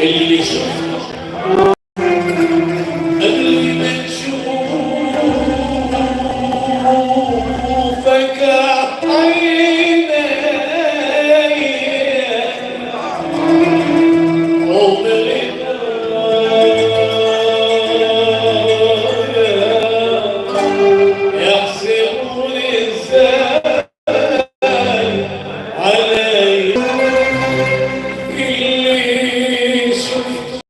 اللي شفته قبل ما تشوفك عيني عمري يحسبوني ازاي علي اللي شفته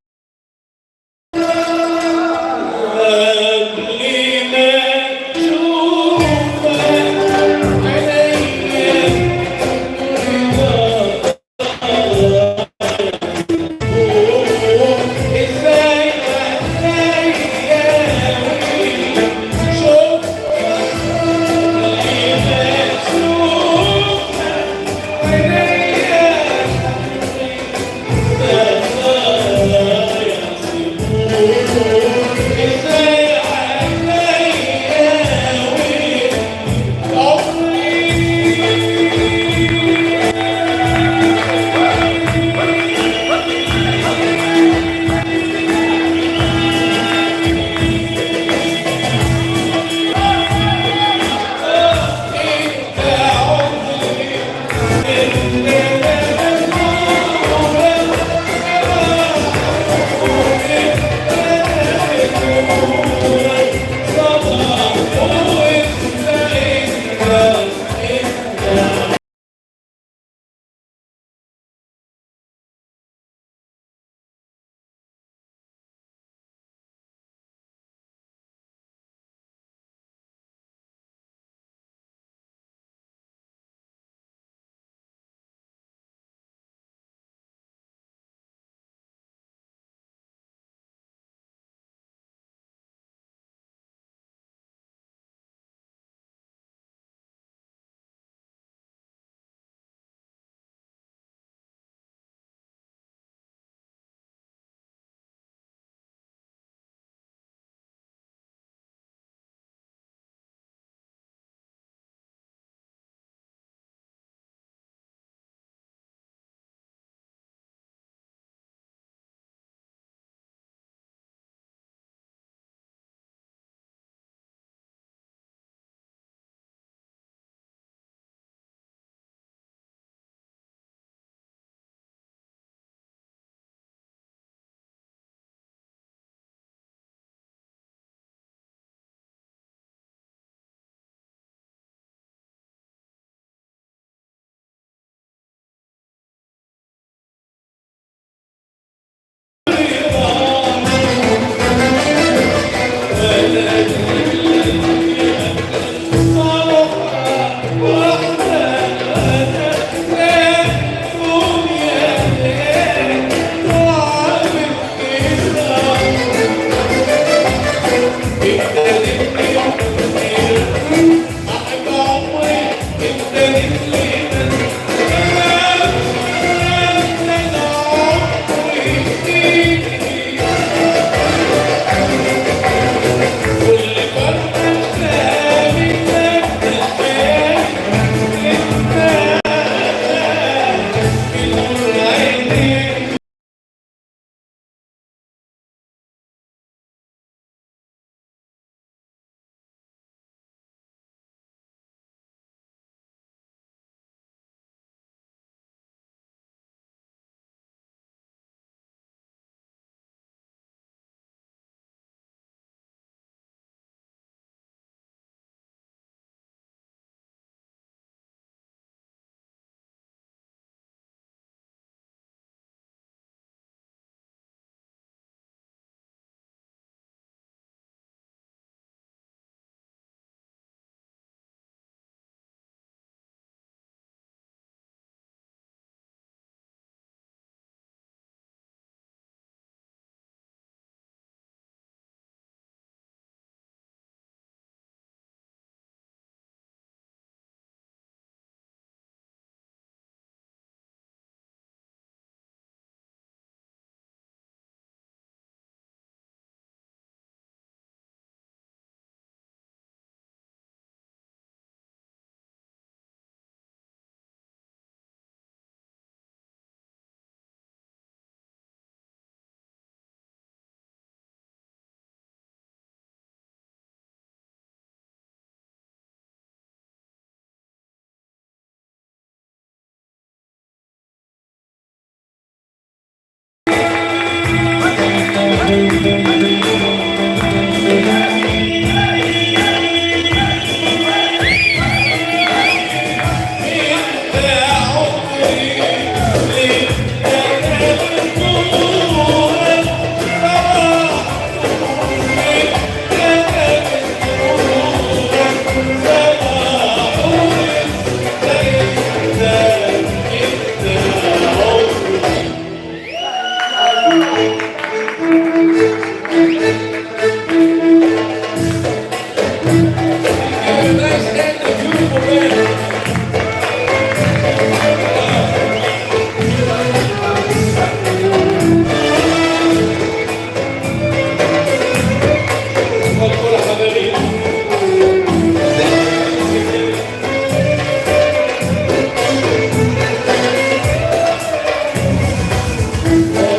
Yeah.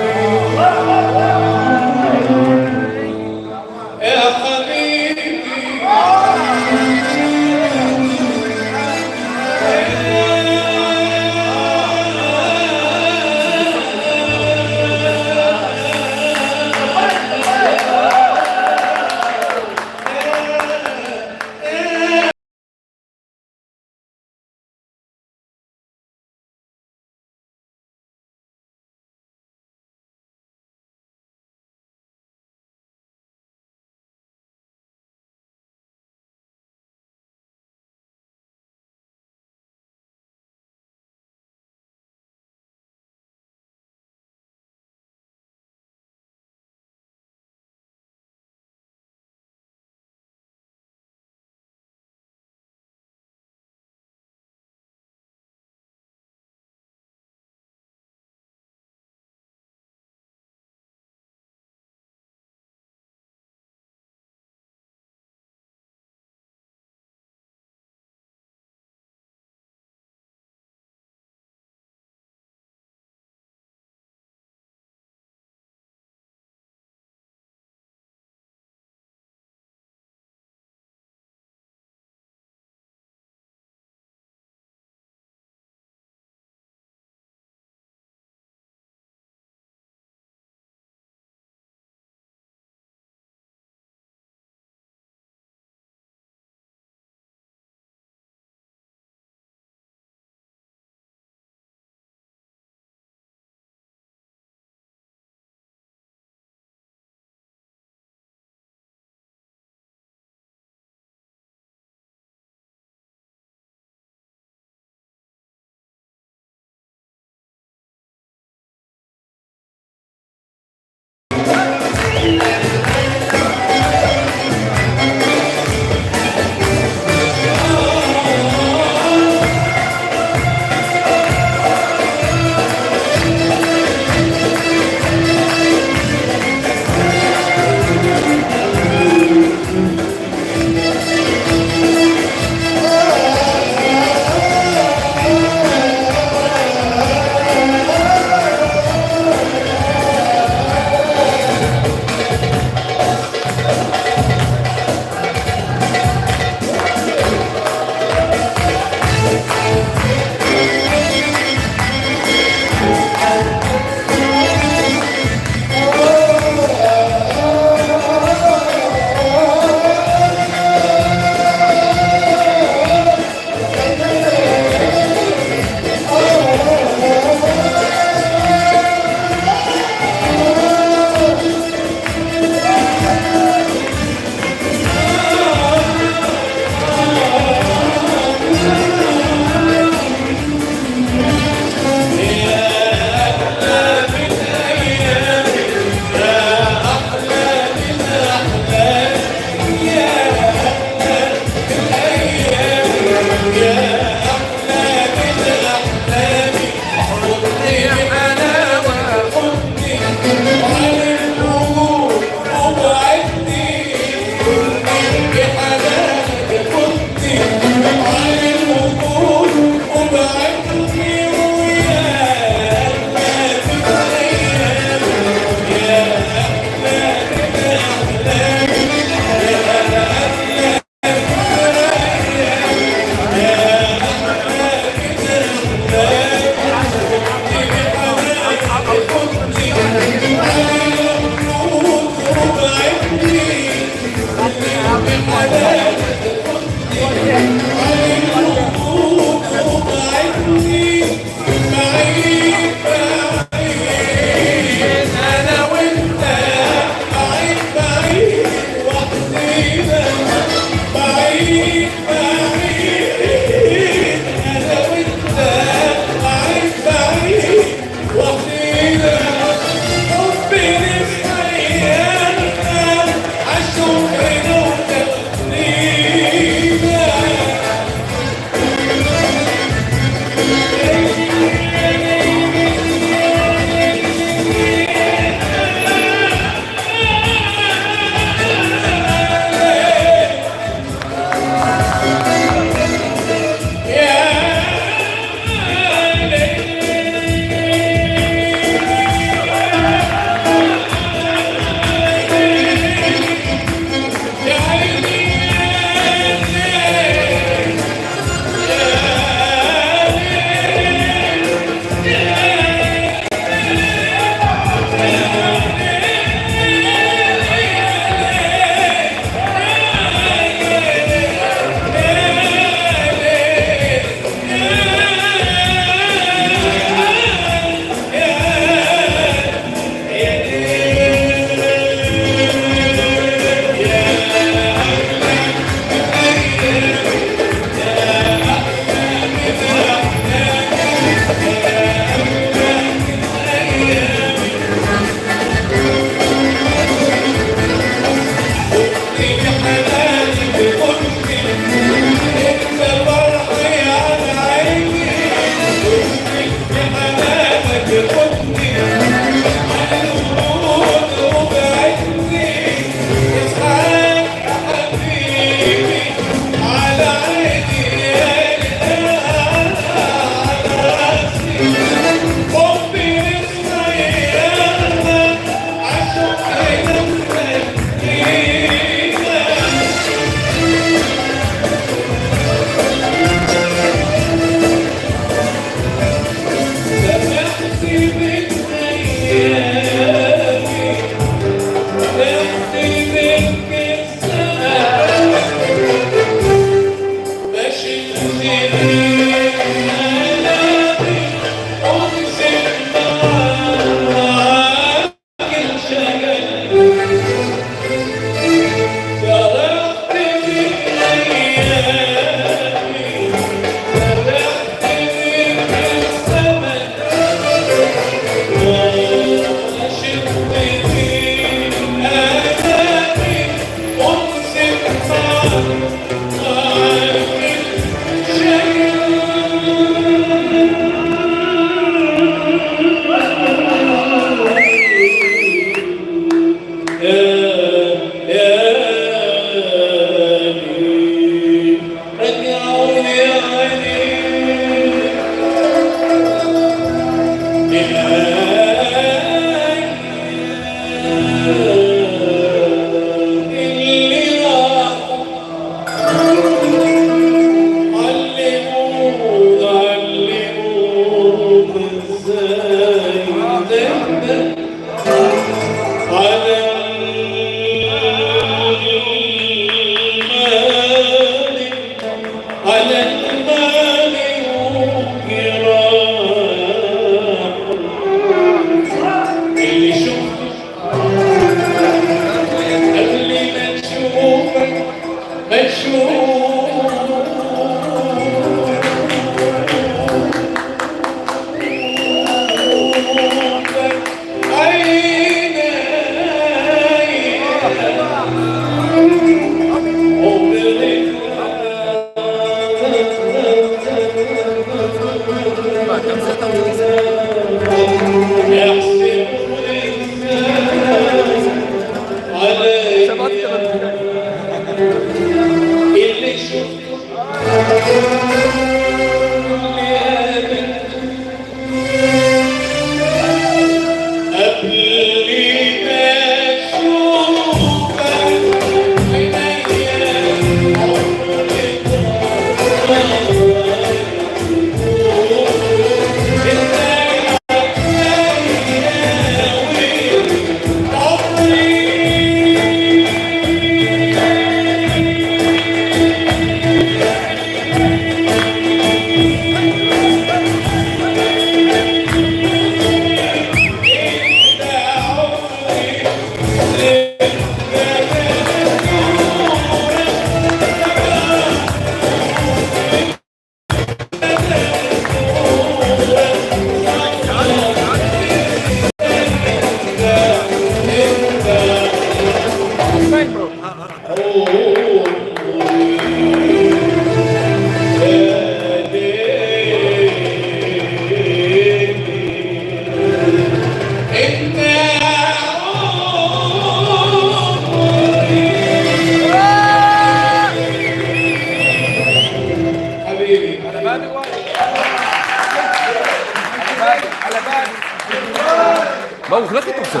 Vamos, laki to קצת.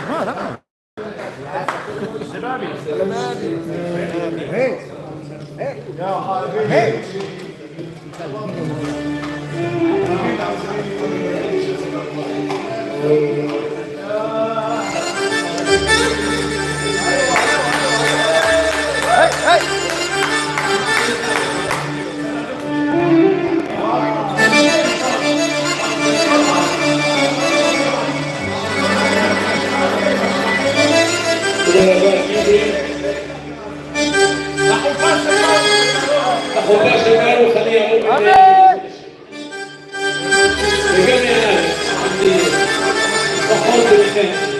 מה, למה? החופה של ברוך אני אמור וגם יענה, פחות ולכן.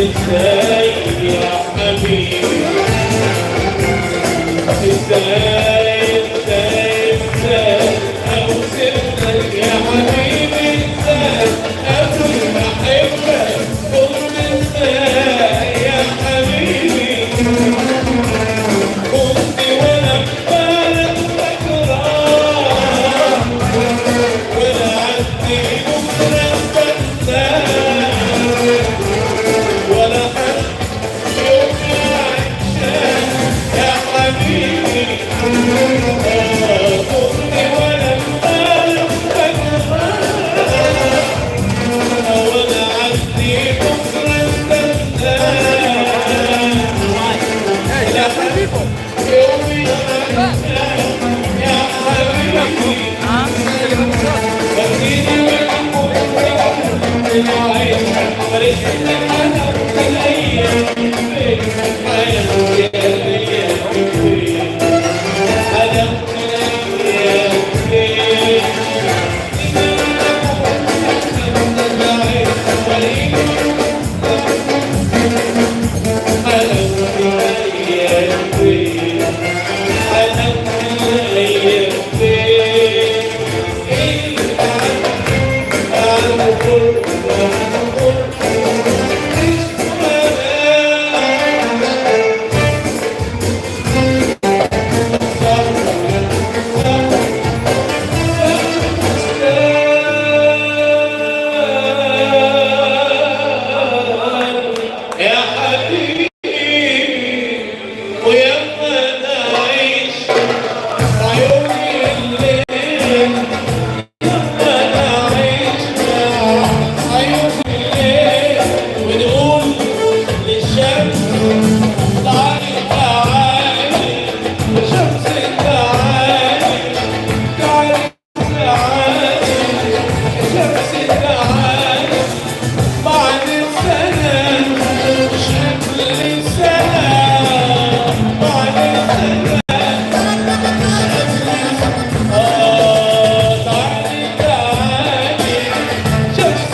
ازاي يا حبيبي ازاي اوصف لك يا حبيبي ازاي قبل ما احبك قول ازاي يا حبيبي كنت وانا ببالك سكران ولا عندي بكره بنساك ولا حد يوم عشان يا حبيبي كنت وانا ببالك سكران ولا عندي بكره بنساك يا حبيبي يومي يا حبيبي خليني معاك فرحت انا بالايام يا حبيبي ويما نعيش عيوني الليل يما نعيش عيوني الليل ونقول للشمس تعالي تعالي شمس تعالي تعالي تعالي شمس تعالي بعد سنة شكل سنة بعد سنة تعالي تعالي شمس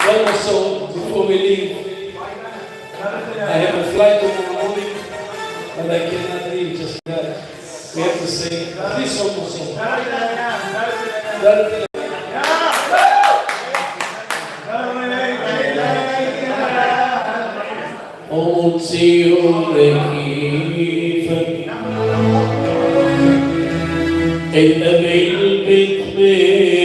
One more song before we leave. I have a flight tomorrow morning, and I cannot leave just that. We have to sing at least one more song. الأمل بتبيعوني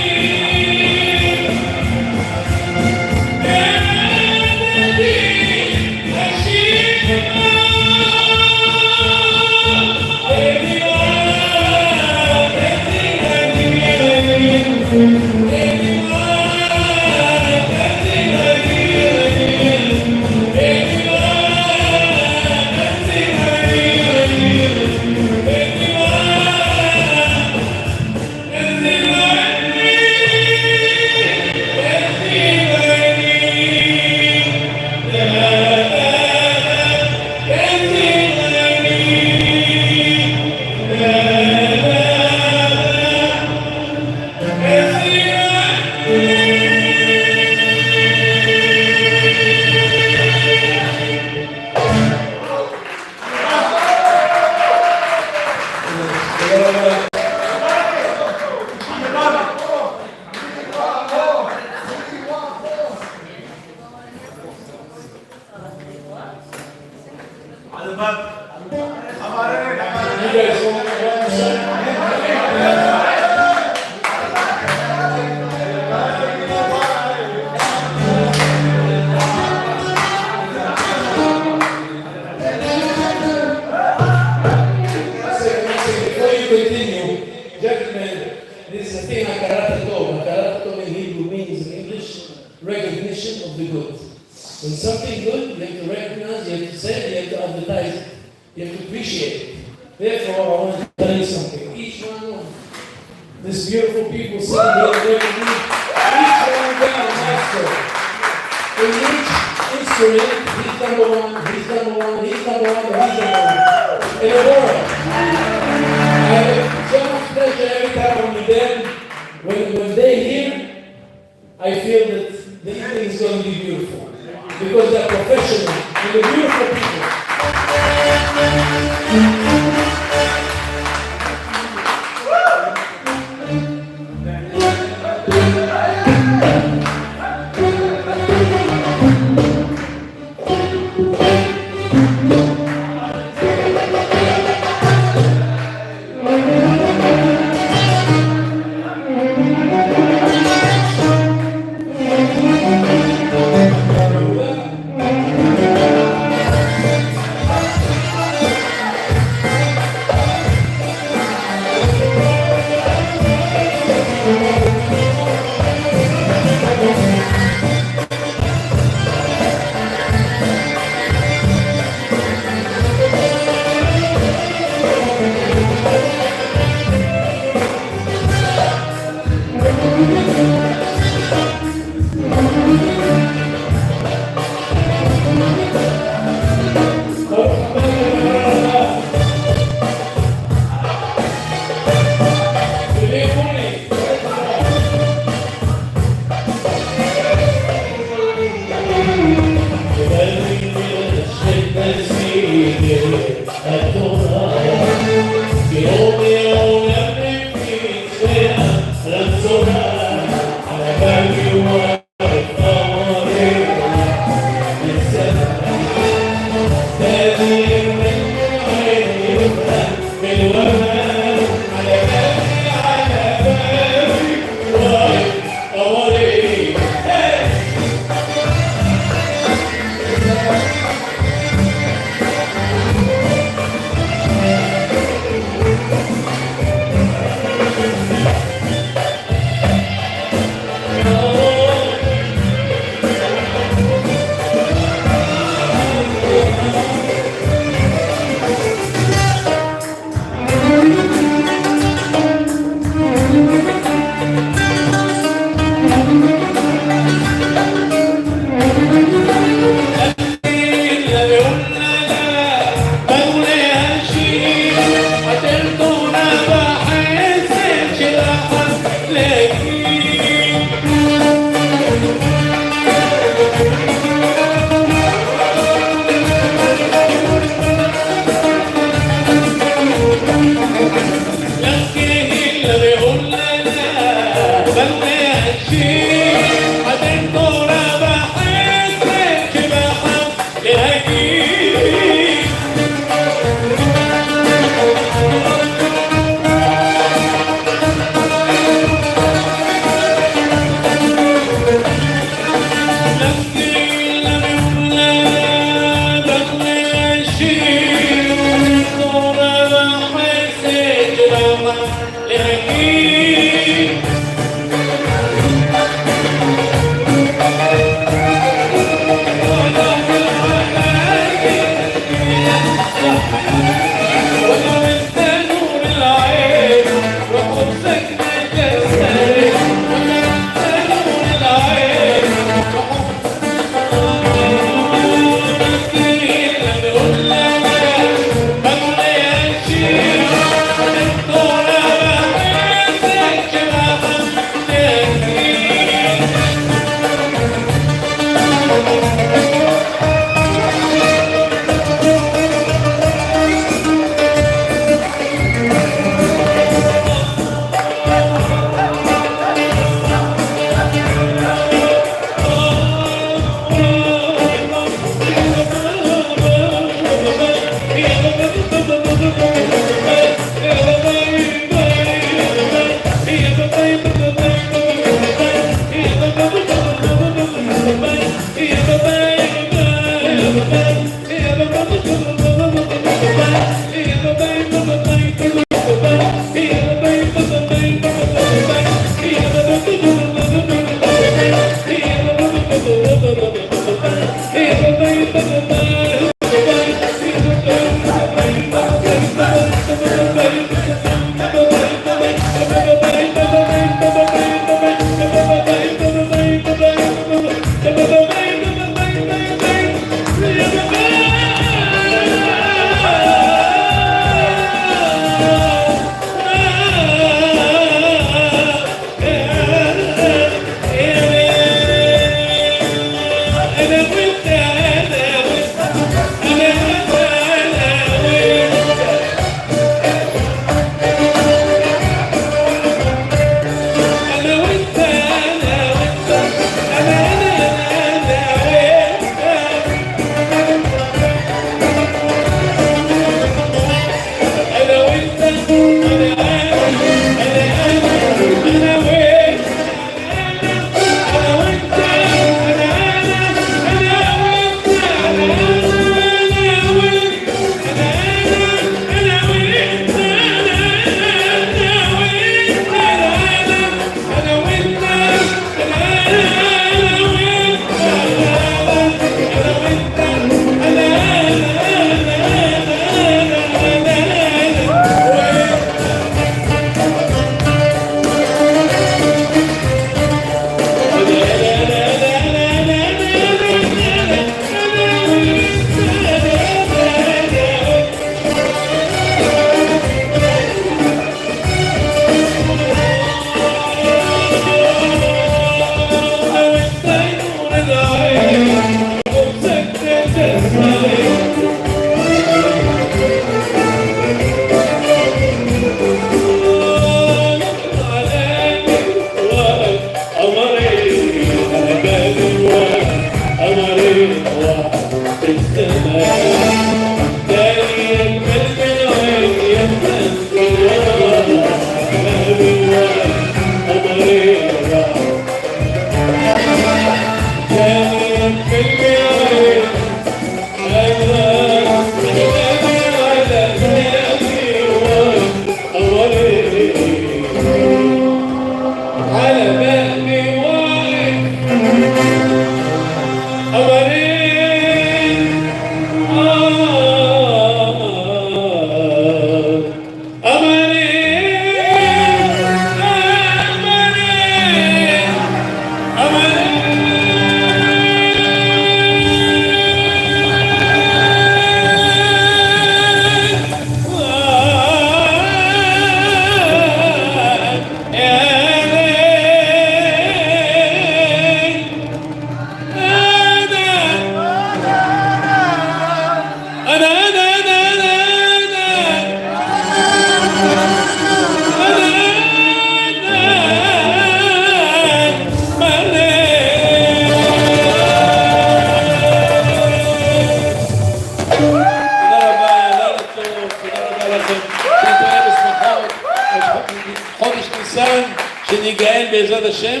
שניגאל בעזרת השם,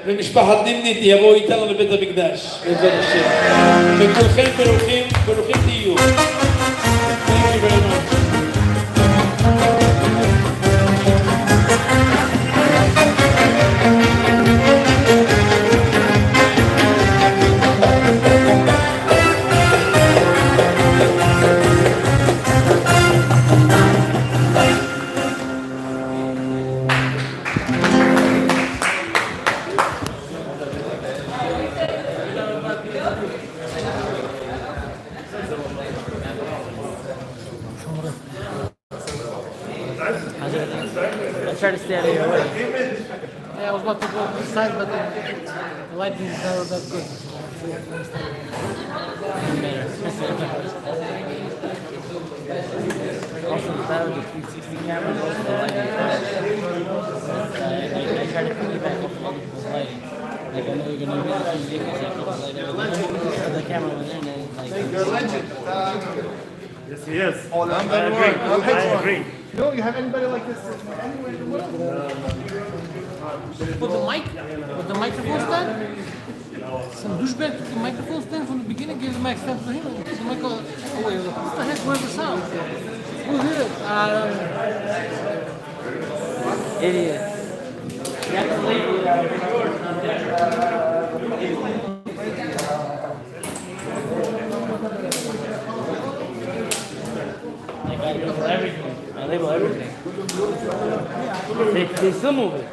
ומשפחת נמנית יבואו איתנו לבית המקדש, בעזרת השם. וכולכם ברוכים, ברוכים תהיו. Thank you very much. I tried to stay out of your way. Yeah, I was about to go inside, but the lighting is not that good. Also, the battery of the 360 camera, most of the lighting is I tried to piggyback off of other people's lighting. Like, I know you're going to use the vehicles, I put the light over the camera went in and like... You're a legend. Yes, he is. I agree. You know, you have anybody like this anywhere in the world? With the microphone stand? Some douchebag took the microphone stand from the beginning, gave the mic stand to him, and took the mic away. What the heck, where's the sound? Who did it? Idiot. You have to leave I label everything. They still move it.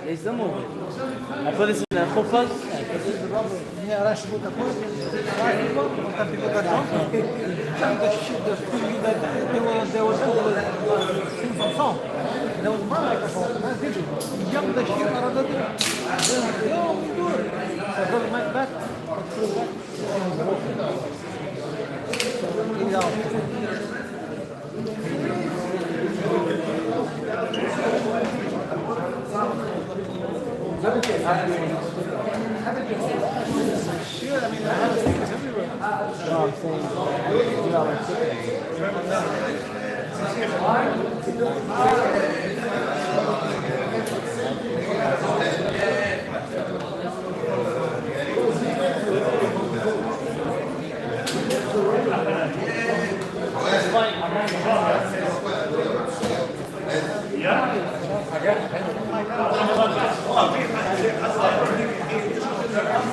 I put this in the chuppahs. Мне раньше было такое, он там приготовил, там there was sing some song. There was one microphone, nice DJ. Young the shit out of the thing. Then, yo, we do it. So I brought the mic back, threw it back. Get it out. Sure, I mean, I have things everywhere. No, I'm saying, you know,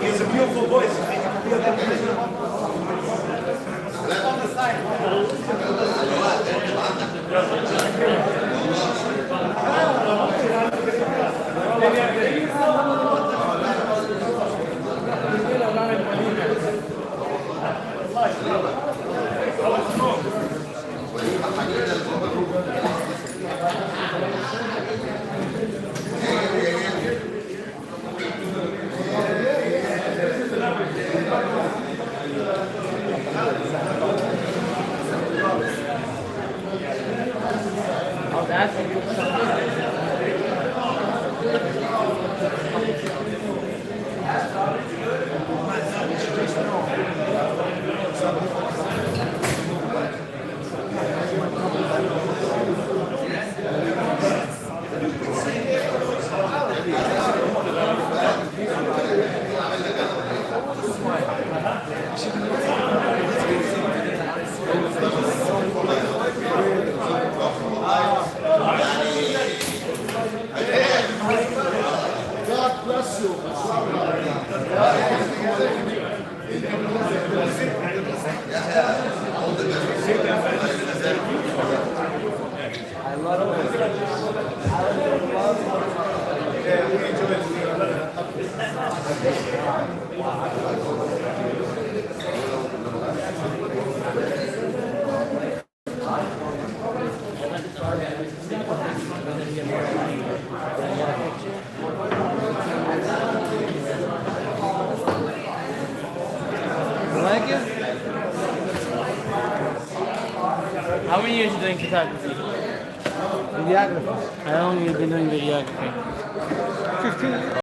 It's a beautiful voice. How many years are you doing photography? Videography. How long have you been doing videography? 15 years.